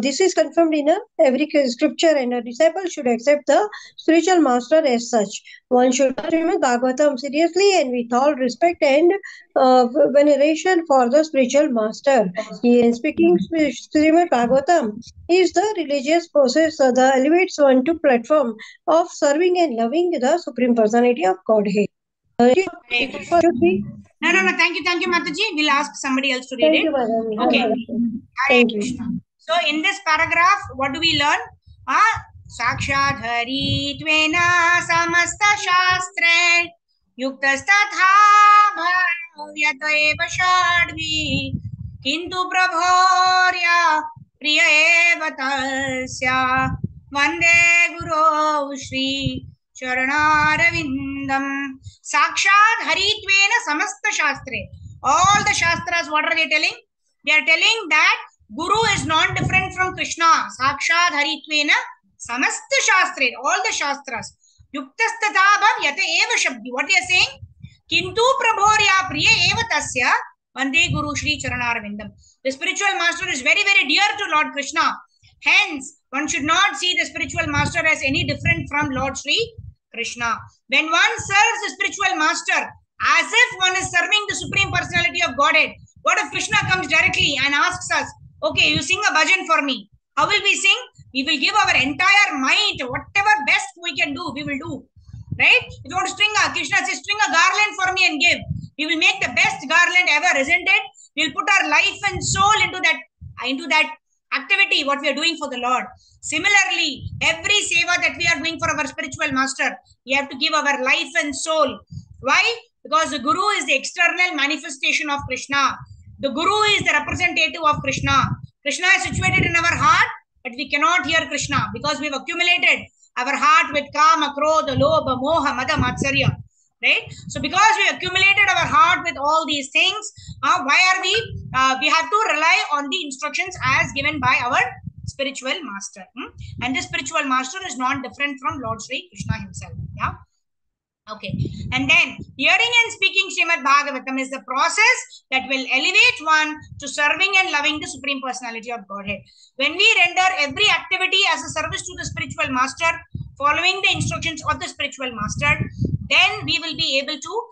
This is confirmed in every scripture, and a disciple should accept the spiritual master as such. One should treat Bhagavatam seriously and with all respect and veneration for the spiritual master. In speaking Srimad Bhagavatam is the religious process that elevates one to platform of serving and loving the Supreme Personality of Godhead. Should be. No. Thank you, Mataji. We'll ask somebody else to read it. Okay. Thank you. So in this paragraph, what do we learn? Sakshat Hari Tvena Samasta Shastre Yuktastatha Bhavyata Eva Shadvi Kintu Prabhorya Priya Eva Tasya Vande Guru Shri Charanaravindam. Sakshat Haritvena Samasta Shastre. All the Shastras, what are they telling? They are telling that Guru is non-different from Krishna. Sakshat Haritvena Samasta Shastre. All the Shastras. Yuktastatha Yata Eva Shabdi. What they are saying? Kintu Prabhorya Priya Eva Tasya Vande Guru Shri Charanaravindam. The spiritual master is very, very dear to Lord Krishna. Hence, one should not see the spiritual master as any different from Lord Shri Krishna. When one serves the spiritual master as if one is serving the Supreme Personality of Godhead. What if Krishna comes directly and asks us, okay, you sing a bhajan for me. How will we sing? We will give our entire might, whatever best we can do, we will do. Right? If you want to Krishna says, string a garland for me and give. We will make the best garland ever, isn't it? We'll put our life and soul into that activity, what we are doing for the Lord. Similarly, every seva that we are doing for our spiritual master, we have to give our life and soul. Why? Because the Guru is the external manifestation of Krishna. The Guru is the representative of Krishna. Krishna is situated in our heart, but we cannot hear Krishna because we have accumulated our heart with kama, krodha, lobha, moha, mada, matsarya. Right? So because we accumulated our heart with all these things, why are we have to rely on the instructions as given by our spiritual master. And the spiritual master is not different from Lord Sri Krishna himself. Yeah. Okay. And then hearing and speaking Srimad Bhagavatam is the process that will elevate one to serving and loving the Supreme Personality of Godhead. When we render every activity as a service to the spiritual master, following the instructions of the spiritual master, then we will be able to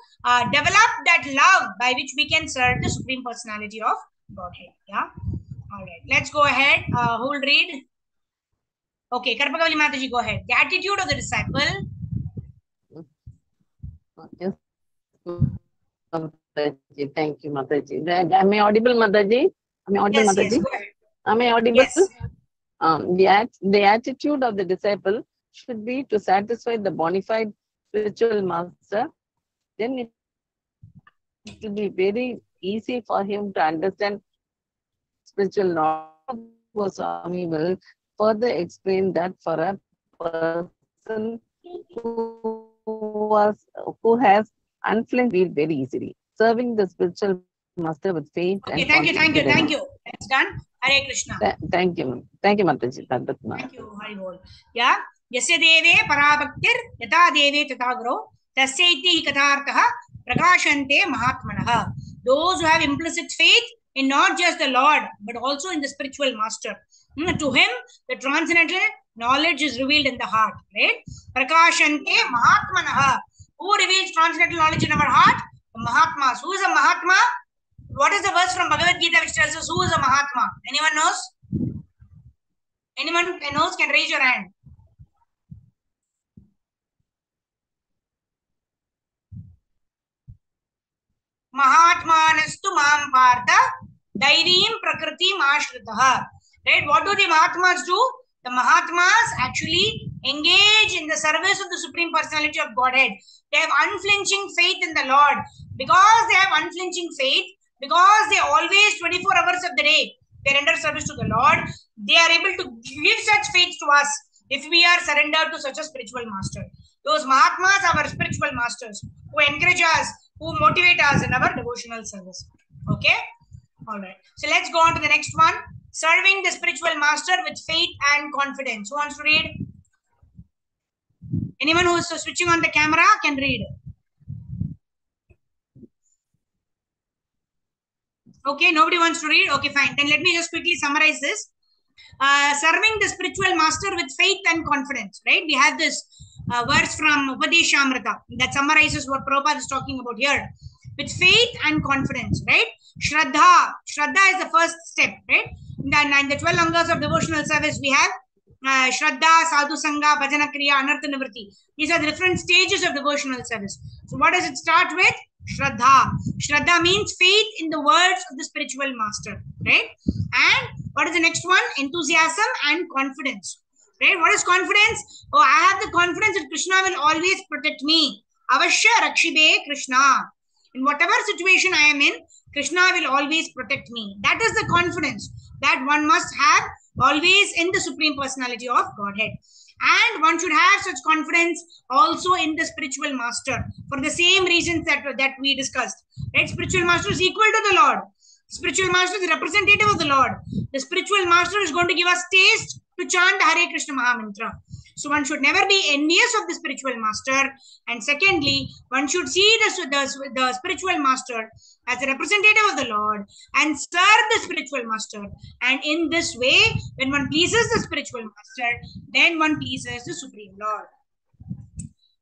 develop that love by which we can serve the Supreme Personality of Godhead. Yeah. All right. Let's go ahead. Who will read? Okay. Karpakavali Mataji, go ahead. The attitude of the disciple. Yes, Mataji. Thank you, Mataji. Am I audible, Mataji? Am I audible, Yes, Mataji? yes, go ahead. Am I audible? Yes. The attitude of the disciple should be to satisfy the bona fide spiritual master. Then it will be very easy for him to understand spiritual knowledge. Swami will further explain that for a person who has unflinched faith very easily, serving the spiritual master with faith. Okay, and thank you. confidence. It's done. Hare Krishna. Thank you, Mataji. Thank you, Hari Bol. Yeah. Yasya deve parabhaktir yata deve tatagro tasyaiti kathartaha prakashante mahatmanaha. Those who have implicit faith in not just the Lord, but also in the spiritual master. To him, the transcendental knowledge is revealed in the heart. Right? Prakashante mahatmanaha. Who reveals transcendental knowledge in our heart? The Mahatmas. Who is a Mahatma? What is the verse from Bhagavad Gita which tells us who is a Mahatma? Anyone knows? Anyone knows can raise your hand. Mahatmanastu mam partha dairim prakritim ashritaha. Right? What do the Mahatmas do? The Mahatmas actually engage in the service of the Supreme Personality of Godhead. They have unflinching faith in the Lord. Because they have unflinching faith, because they always 24 hours of the day, they render service to the Lord, they are able to give such faith to us if we are surrendered to such a spiritual master. Those Mahatmas are our spiritual masters who encourage us, who motivate us in our devotional service. Okay? All right. So let's go on to the next one. Serving the spiritual master with faith and confidence. Who wants to read? Anyone who is switching on the camera can read. Okay, nobody wants to read? Okay, fine. Then let me just quickly summarize this. Serving the spiritual master with faith and confidence, right? We have this verse from Upadeshamrita that summarizes what Prabhupada is talking about here. With faith and confidence, right? Shraddha. Shraddha is the first step, right? In the 12 angas of devotional service, we have Shraddha, Sadhu Sangha, Bhajana Kriya, Anartha Nivritti. These are the different stages of devotional service. So what does it start with? Shraddha. Shraddha means faith in the words of the spiritual master, right? And what is the next one? Enthusiasm and confidence, right? What is confidence? Oh, I have the confidence that Krishna will always protect me. Avashya Rakshibe Krishna. In whatever situation I am in, Krishna will always protect me. That is the confidence that one must have always in the Supreme Personality of Godhead. And one should have such confidence also in the spiritual master for the same reasons that we discussed. Right? Spiritual master is equal to the Lord. Spiritual master is the representative of the Lord. The spiritual master is going to give us taste to chant Hare Krishna Mahamantra. So one should never be envious of the spiritual master. And secondly, one should see the spiritual master as a representative of the Lord and serve the spiritual master. And in this way, when one pleases the spiritual master, then one pleases the Supreme Lord.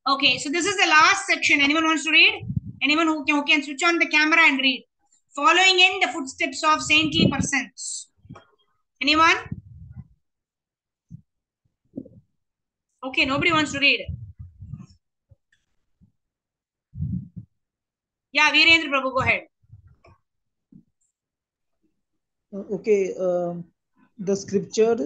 Okay, so this is the last section. Anyone wants to read? Anyone who can switch on the camera and read? Following in the footsteps of saintly persons. Anyone? Okay, nobody wants to read. Yeah, Virendra Prabhu, go ahead. Okay, the scripture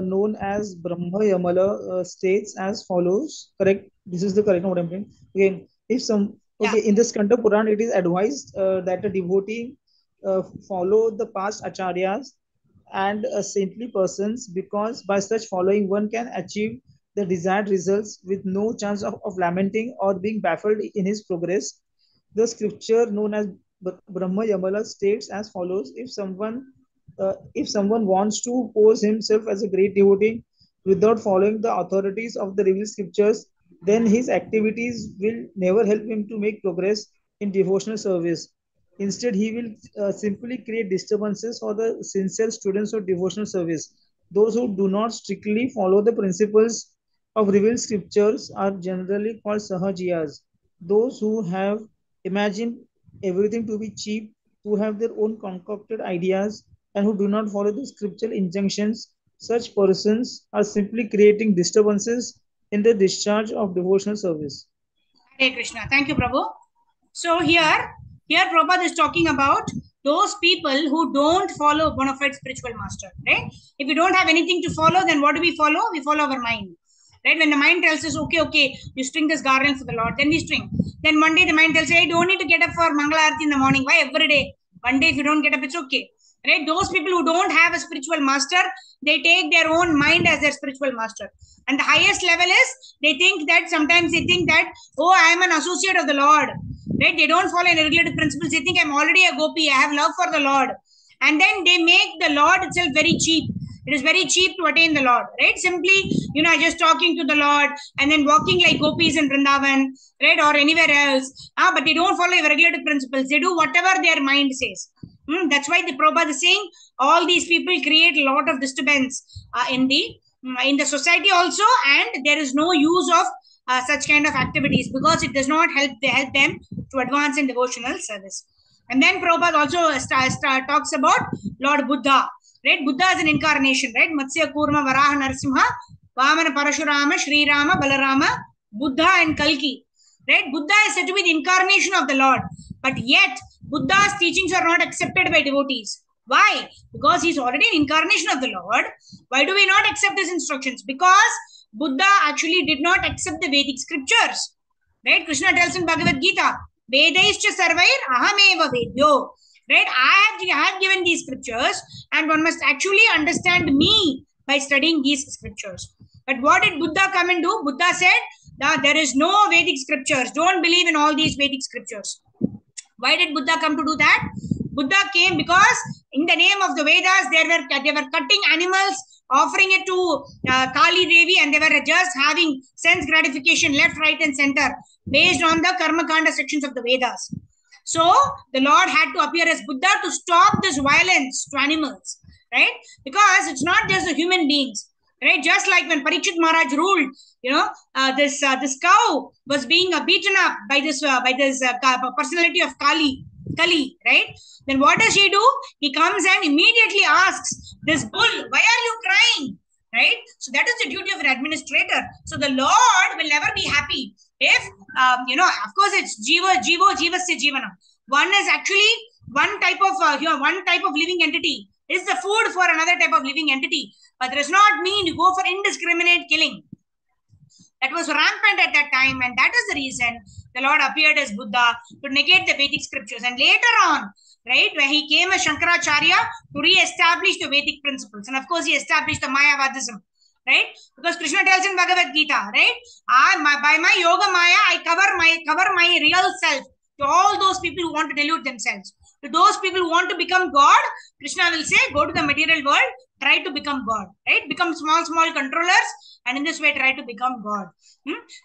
known as Brahma Yamala states as follows. Correct. This is the correct what I'm saying. Again, if some okay in the Skanda Puran, it is advised that a devotee follow the past acharyas and saintly persons, because by such following one can achieve the desired results with no chance of lamenting or being baffled in his progress. The scripture known as Brahma Yamala states as follows: if someone wants to pose himself as a great devotee without following the authorities of the revealed scriptures, then his activities will never help him to make progress in devotional service. Instead, he will simply create disturbances for the sincere students of devotional service. Those who do not strictly follow the principles of revealed scriptures are generally called sahajiyas. Those who have imagined everything to be cheap, who have their own concocted ideas, and who do not follow the scriptural injunctions, such persons are simply creating disturbances in the discharge of devotional service. Hare Krishna. Thank you, Prabhu. So here Prabhupada is talking about those people who don't follow bona fide spiritual master, right? If we don't have anything to follow, then what do we follow? We follow our mind, right? When the mind tells us, okay, you string this garland for the Lord, then we string. Then one day the mind tells, hey, don't need to get up for Mangala Arati in the morning. Why every day? One day if you don't get up, it's okay, right? Those people who don't have a spiritual master, they take their own mind as their spiritual master. And the highest level is, sometimes they think that, oh, I am an associate of the Lord, right? They don't follow any regulative principles. They think I'm already a gopi. I have love for the Lord. And then they make the Lord itself very cheap. It is very cheap to attain the Lord, right? Simply, just talking to the Lord and then walking like gopis in Vrindavan, right? Or anywhere else. But they don't follow regulative principles. They do whatever their mind says. That's why the Prabhupada is saying all these people create a lot of disturbance in the society also, and there is no use of such kind of activities because it does not help them to advance in devotional service. And then Prabhupada also talks about Lord Buddha, right? Buddha is an incarnation, right? Matsya Kurma Varaha Narasimha, Vamana Parashurama, Sri Rama, Balarama, Buddha and Kalki, right? Buddha is said to be the incarnation of the Lord, but yet Buddha's teachings are not accepted by devotees. Why? Because he's already an incarnation of the Lord. Why do we not accept his instructions? Because Buddha actually did not accept the Vedic scriptures. Right? Krishna tells in Bhagavad Gita, Vedaischa sarvair ahameva vedyo. Right? I have given these scriptures, and one must actually understand me by studying these scriptures. But what did Buddha come and do? Buddha said that there is no Vedic scriptures. Don't believe in all these Vedic scriptures. Why did Buddha come to do that? Buddha came because in the name of the Vedas, they were cutting animals, offering it to Kali Devi, and they were just having sense gratification left, right, and center based on the Karma Kanda sections of the Vedas. So the Lord had to appear as Buddha to stop this violence to animals, right? Because it's not just the human beings, right? Just like when Parikshit Maharaj ruled, this cow was being beaten up by this personality of Kali, right? Then what does he do? He comes and immediately asks this bull, why are you crying? Right? So that is the duty of an administrator. So the Lord will never be happy if, of course, it's jivasya jivana. One is actually one type of living entity is the food for another type of living entity. But it does not mean you go for indiscriminate killing. That was rampant at that time, and that is the reason the Lord appeared as Buddha to negate the Vedic scriptures. And later on, right, when he came as Shankaracharya to re-establish the Vedic principles, and of course he established the Mayavadism, right? Because Krishna tells in Bhagavad Gita, right, by my yoga maya, I cover my real self to all those people who want to delude themselves. To those people who want to become God, Krishna will say, go to the material world, try to become God, right? Become small controllers, and in this way try to become God.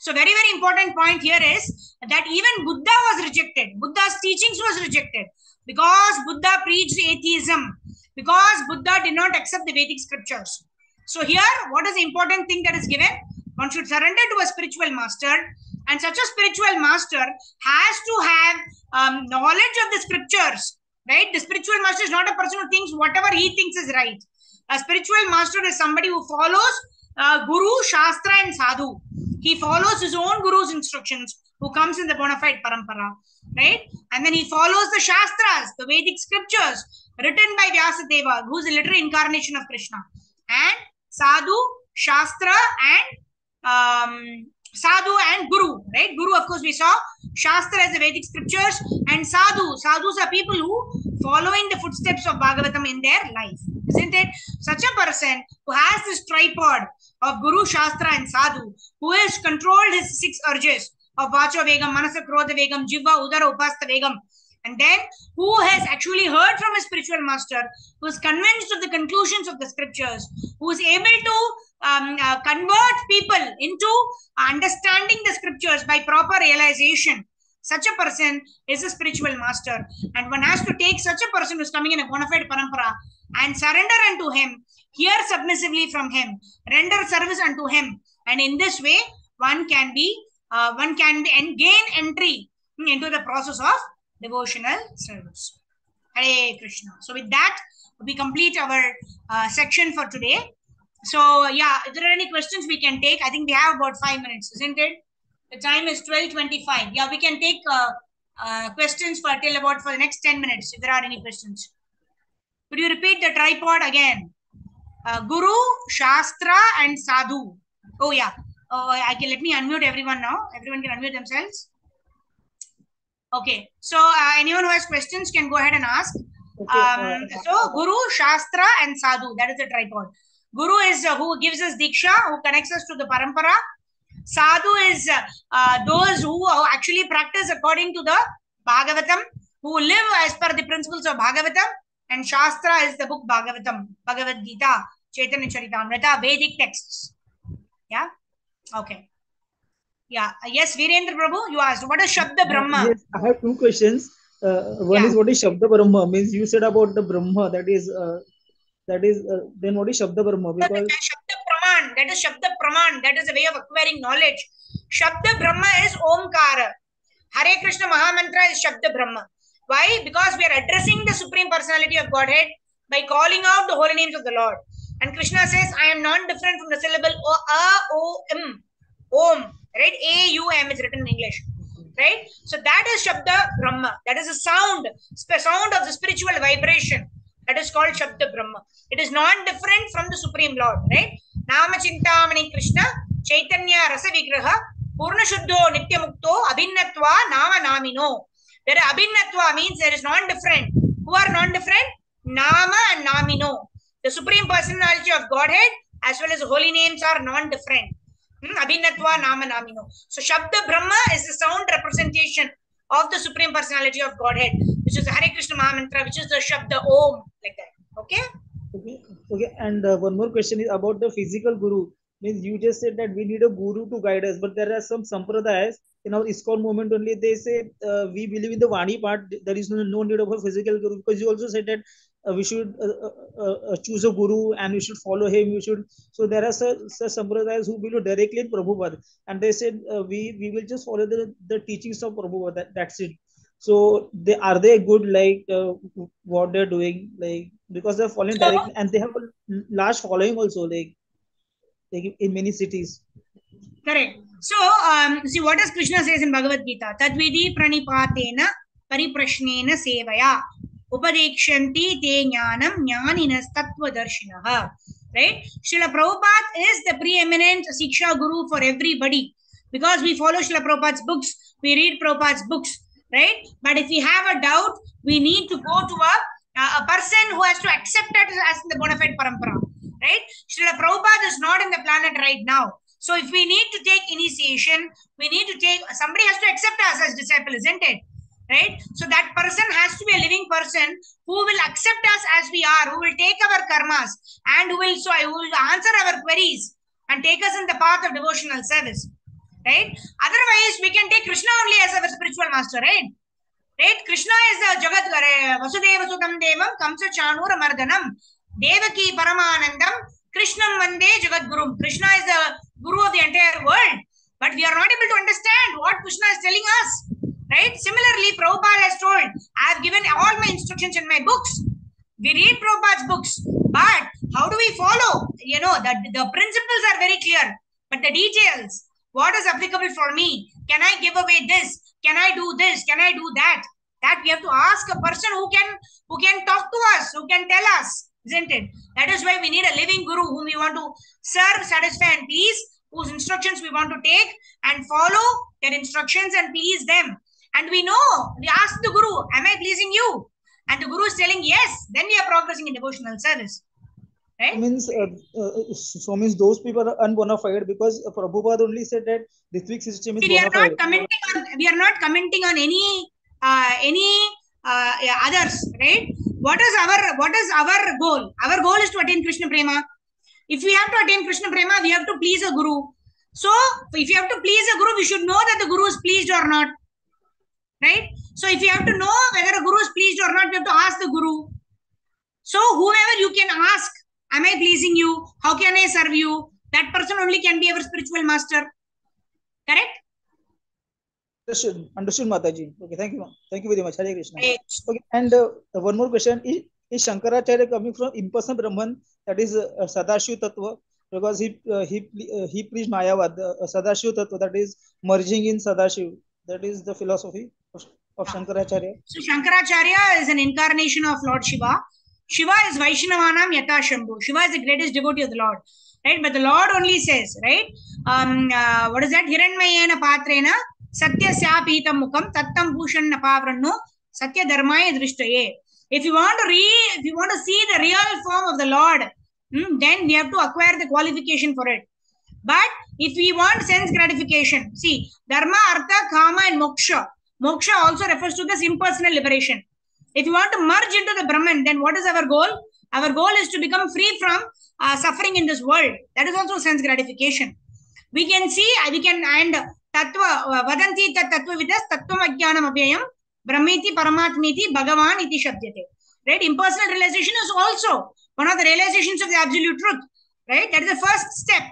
So very, very important point here is that even Buddha was rejected. Buddha's teachings was rejected because Buddha preached atheism, because Buddha did not accept the Vedic scriptures. So here, what is the important thing that is given? One should surrender to a spiritual master, and such a spiritual master has to have knowledge of the scriptures, right? The spiritual master is not a person who thinks whatever he thinks is right. A spiritual master is somebody who follows Guru, Shastra, and Sadhu. He follows his own Guru's instructions, who comes in the bona fide parampara, right? And then he follows the Shastras, the Vedic scriptures written by Vyasadeva, who is a literal incarnation of Krishna. And Sadhu, Shastra, and Sadhu and Guru, right? Guru, of course, we saw Shastra as the Vedic scriptures, and Sadhus are people who following the footsteps of Bhagavatam in their life, isn't it? Such a person who has this tripod of Guru, Shastra, and Sadhu, who has controlled his 6 urges of Vacho Vegam, Manasa Krodha Vegam, Jiva, Udara, Upasta Vegam, and then who has actually heard from a spiritual master, who is convinced of the conclusions of the scriptures, who is able to convert people into understanding the scriptures by proper realization. Such a person is a spiritual master, and one has to take such a person who is coming in a bona fide parampara and surrender unto him, hear submissively from him, render service unto him, and in this way one can and gain entry into the process of devotional service. Hare Krishna. So with that, we complete our section for today. So yeah, if there are any questions we can take, I think we have about 5 minutes, isn't it? The time is 12:25. Yeah, we can take questions for the next 10 minutes if there are any questions. Could you repeat the tripod again? Guru, Shastra, and Sadhu. Oh yeah. Let me unmute everyone now. Everyone can unmute themselves. Okay. So anyone who has questions can go ahead and ask. Okay, so Guru, Shastra, and Sadhu. That is the tripod. Guru is who gives us Diksha, who connects us to the Parampara. Sadhu is those who actually practice according to the Bhagavatam, who live as per the principles of Bhagavatam. And Shastra is the book Bhagavatam, Bhagavad Gita, Chaitanya Charitamrita, Vedic texts. Yeah? Okay. Yeah. Yes, Virendra Prabhu, you asked, what is Shabda Brahma? Yes, I have 2 questions. One is, what is Shabda Brahma? Means you said about the Brahma, that is then what is Shabda Brahma? Because Shabda Praman, that is Shabda Praman, that is a way of acquiring knowledge. Shabda Brahma is Omkara. Hare Krishna Mahamantra is Shabda Brahma. Why? Because we are addressing the Supreme Personality of Godhead by calling out the holy names of the Lord. And Krishna says, I am non-different from the syllable O-A-O-M. Om. Right? A-U-M is written in English. Right? So that is Shabda Brahma. That is a sound of the spiritual vibration. That is called Shabda Brahma. It is non-different from the Supreme Lord. Right? Nama Chintamani Krishna, Chaitanya Rasa Vigraha, Purna Shuddho Nitya Mukto, Abhinnatva Nama Namino. There Abhinnatva means there is non-different. Who are non-different? Nama and Namino. The Supreme Personality of Godhead as well as holy names are non-different. Abhinnatva Nama Namino. So Shabda Brahma is the sound representation of the Supreme Personality of Godhead, which is the Hare Krishna Mahamantra, which is the Shabda Om, like that. Okay? Okay. And one more question is about the physical Guru. Means you just said that we need a Guru to guide us, but there are some sampradayas in our ISKCON movement only. They say we believe in the Vani part. There is no need of a physical Guru, because you also said that we should choose a Guru and we should follow him. So there are such sampradayas who believe directly in Prabhupada, and they said we will just follow the teachings of Prabhupada. That's it. So are they good, like what they're doing, like, because they're following directly and they have a large following also, like in many cities. Correct. So see what does Krishna says in Bhagavad Gita? Tadvidi pranipatena pariprashnena sevaya upadekshanti te jnanam jnaninas tattva darshinaha. Right? Srila Prabhupada is the preeminent Siksha Guru for everybody, because we follow Srila Prabhupada's books, we read Prabhupada's books. Right? But if we have a doubt, we need to go to a person who has to accept it as in the bona fide parampara. Right? Srila Prabhupada is not in the planet right now. So if we need to take initiation, somebody has to accept us as disciple, isn't it? Right? So that person has to be a living person who will accept us as we are, who will take our karmas and who will answer our queries and take us in the path of devotional service. Right? Otherwise, we can take Krishna only as our spiritual master, right? Right? Krishna is the Jagat Vasudeva Sudam Devam Kamsa Chanura Mardanam Devaki Paramanandam Krishnam Vande Jagat Guru. Krishna is the Guru of the entire world, but we are not able to understand what Krishna is telling us. Right? Similarly, Prabhupada has told, I have given all my instructions in my books. We read Prabhupada's books, but how do we follow? You know, the principles are very clear, but the details, what is applicable for me? Can I give away this? Can I do this? Can I do that? That we have to ask a person who can talk to us, who can tell us, isn't it? That is why we need a living guru whom we want to serve, satisfy, and please, whose instructions we want to take and follow their instructions and please them. And we know, we ask the guru, am I pleasing you? And the guru is telling yes, then we are progressing in devotional service. Right? Means those people are unbona fide because Prabhupada only said that the Ritwik system is See, we bona fide. are not commenting on any others, right? What is our goal? Our goal is to attain Krishna Prema. If we have to attain Krishna Prema, we have to please a guru. So, if you have to please a guru, we should know that the guru is pleased or not. Right? So, if you have to know whether a guru is pleased or not, we have to ask the guru. So, whoever you can ask, am I pleasing you? How can I serve you? That person only can be our spiritual master. Correct? Understood, Mataji. Okay, thank you. Thank you very much. Hare Krishna. Right. Okay, and one more question: Is Shankaracharya coming from impersonal Brahman, that is Sadashiv Tattva? Because he preached Mayavad, Sadashiv Tattva, that is merging in Sadashiv. That is the philosophy of Shankaracharya. So Shankaracharya is an incarnation of Lord Shiva. Shiva is Vaishnavanam Yata Shambhu. Shiva is the greatest devotee of the Lord. Right? But the Lord only says, right? What is that? Hiranmayena Patrena Satya Syapitam Mukam Tattam Bhushan Napavranno Satya Dharmaya Drishtaye. If you want to see the real form of the Lord, then we have to acquire the qualification for it. But if we want sense gratification, see, Dharma, Artha, Kama, and Moksha. Moksha also refers to this impersonal liberation. If you want to merge into the Brahman, then what is our goal? Our goal is to become free from suffering in this world. That is also sense gratification. We can see, and Tattva, Vadanti Tattva Vidas, Tattvam Ajnanam Abhyayam, Brahmiti Paramatmiti, Bhagavan Iti Shabdyate. Right? Impersonal realization is also one of the realizations of the absolute truth. Right? That is the first step.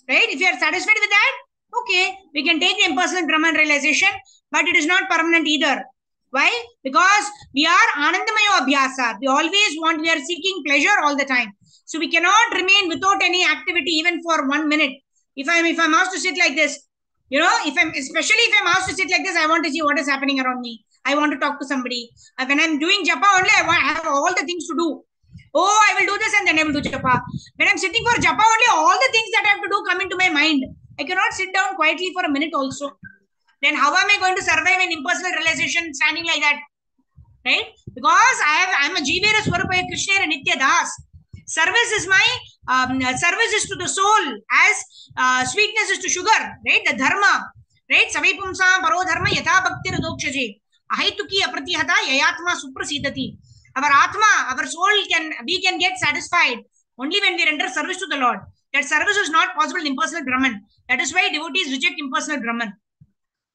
Right? If you are satisfied with that, okay, we can take the impersonal Brahman realization, but it is not permanent either. Why? Because we are Anandamaya Abhyasa. We are seeking pleasure all the time. So we cannot remain without any activity even for 1 minute. If I'm asked to sit like this, you know, especially if I'm asked to sit like this, I want to see what is happening around me. I want to talk to somebody. When I'm doing japa only, I have all the things to do. Oh, I will do this and then I will do japa. When I'm sitting for japa only, all the things that I have to do come into my mind. I cannot sit down quietly for a minute also. Then how am I going to survive an impersonal realization standing like that? Right? Because I'm a Jivera Swarupaya Krishna and Nitya Das. Service is my service is to the soul as sweetness is to sugar. Right? The dharma. Right? Savipumsa paro dharma yatha bhakti radokshaje. Ahaituki apratihata yayatma suprasidati. Our atma, our soul we can get satisfied only when we render service to the Lord. That service is not possible in impersonal Brahman. That is why devotees reject impersonal Brahman.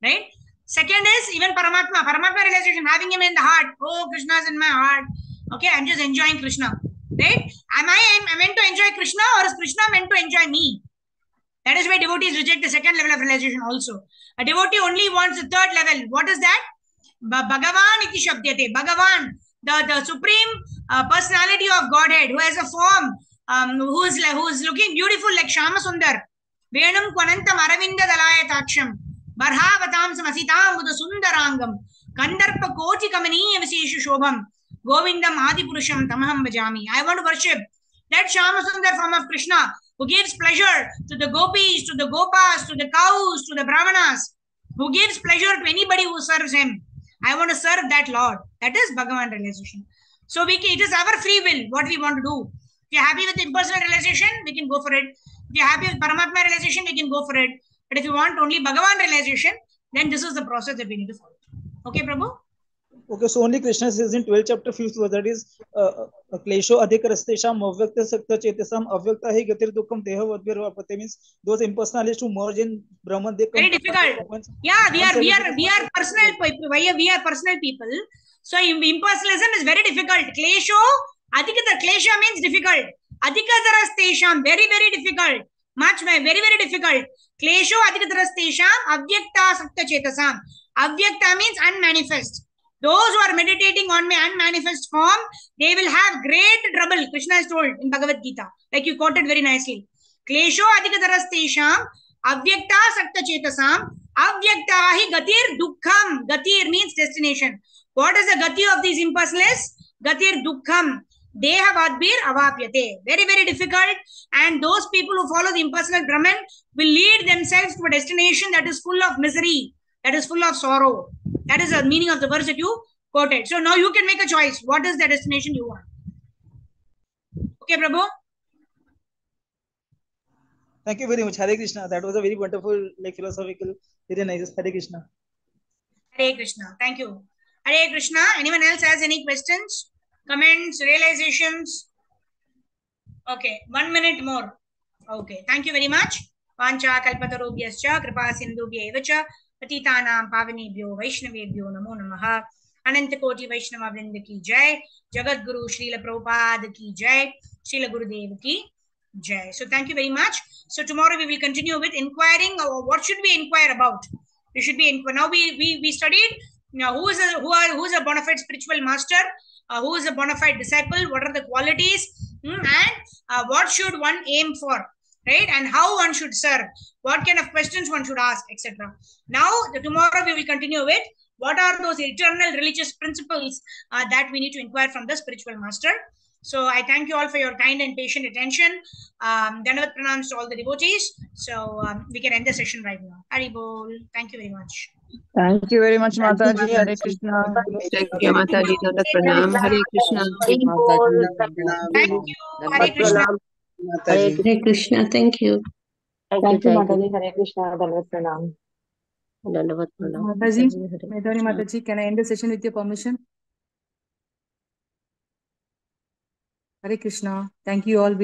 Right? Second is even Paramatma. Paramatma realization, having him in the heart. Oh, Krishna is in my heart. Okay, I'm just enjoying Krishna. Right? Am I meant to enjoy Krishna or is Krishna meant to enjoy me? That is why devotees reject the second level of realization also. A devotee only wants the third level. What is that? Bhagavan iti shabdyate. Bhagavan, the supreme personality of Godhead, who has a form, who is looking beautiful like Shama Sundar. Venam Kwanantam Aravinda Dalayatacham. Barhavatam Samasitam Buddha Sundarangam. Kandarpa Koti Kamaniya Visesha Shobham. Govindam Adipurusham Tamaham Bajami. I want to worship that Shama Sundar form of Krishna who gives pleasure to the gopis, to the gopas, to the cows, to the brahmanas, who gives pleasure to anybody who serves him. I want to serve that Lord. That is Bhagavan realization. So it is our free will, what we want to do. If you're happy with the impersonal realization, we can go for it. If you're happy with Paramatma realization, we can go for it. But if you want only Bhagavan realization, then this is the process that we need to follow. Okay, Prabhu? Okay, so only Krishna says in 12th chapter 5th verse, that is Klesho Adhikarastesham Avyakta Sakta Chetasam Avyakta Hi Gatir Dukkam Deha Vadbirvapate, means those impersonalists who merge in Brahman, they come. Very difficult. Yeah, we are personal people. We are personal people. So impersonalism is very difficult. Klesho Adhikata, Klesha means difficult. Adhikatarastesham, very, very difficult. Much, very, very difficult. Klesho Adhikatarastesham Avyakta Sakta Chetasam. Avyakta means unmanifest. Those who are meditating on my unmanifest form, they will have great trouble. Krishna is told in Bhagavad Gita, like you quoted very nicely. Klesho adhikatarastesham avyakta sakta chetasam avyakta hi gatir dukkham. Gatir means destination. What is the gati of these impersonalists? Gatir dukkham. Deha vadbir avapyate. Very, very difficult. And those people who follow the impersonal Brahman will lead themselves to a destination that is full of misery, that is full of sorrow. That is the meaning of the verse that you quoted. So now you can make a choice. What is the destination you want? Okay, Prabhu? Thank you very much. Hare Krishna. That was a very wonderful, like philosophical, very nice. Hare Krishna. Hare Krishna. Thank you. Hare Krishna. Anyone else has any questions, comments, realizations? Okay, 1 minute more. Okay, thank you very much. Vancha kalpatarubhyascha kripa sindhubhya evacha patitanam pavanebhyo vaishnavebhyo namo namaha. Ananta Koti Vaishnava Vrinda ki jai. Jagat Guru Srila Prabhupada ki jai. Srila Gurudev ki jai. So thank you very much. So tomorrow we will continue with inquiring. What should we inquire about? We should be now we studied who is a bona fide spiritual master, who is a bona fide disciple, what are the qualities, and what should one aim for, right? And how one should serve, what kind of questions one should ask, etc. Now tomorrow we will continue with what are those eternal religious principles that we need to inquire from the spiritual master. So I thank you all for your kind and patient attention. Dandavat pranams to all the devotees. So we can end the session right now. Hari Bol. Thank you very much. Thank you very much, Mataji. Hare Krishna. Thank you, Mataji. Dandavat pranam. Hare Krishna. Thank you. Hare Krishna. Hare Krishna. Thank you. Thank you, Mataji. Hare Krishna. Dandavat pranam. Dandavat pranam. Mataji, Medhani Mataji, can I end the session with your permission? Hare Krishna. Thank you all.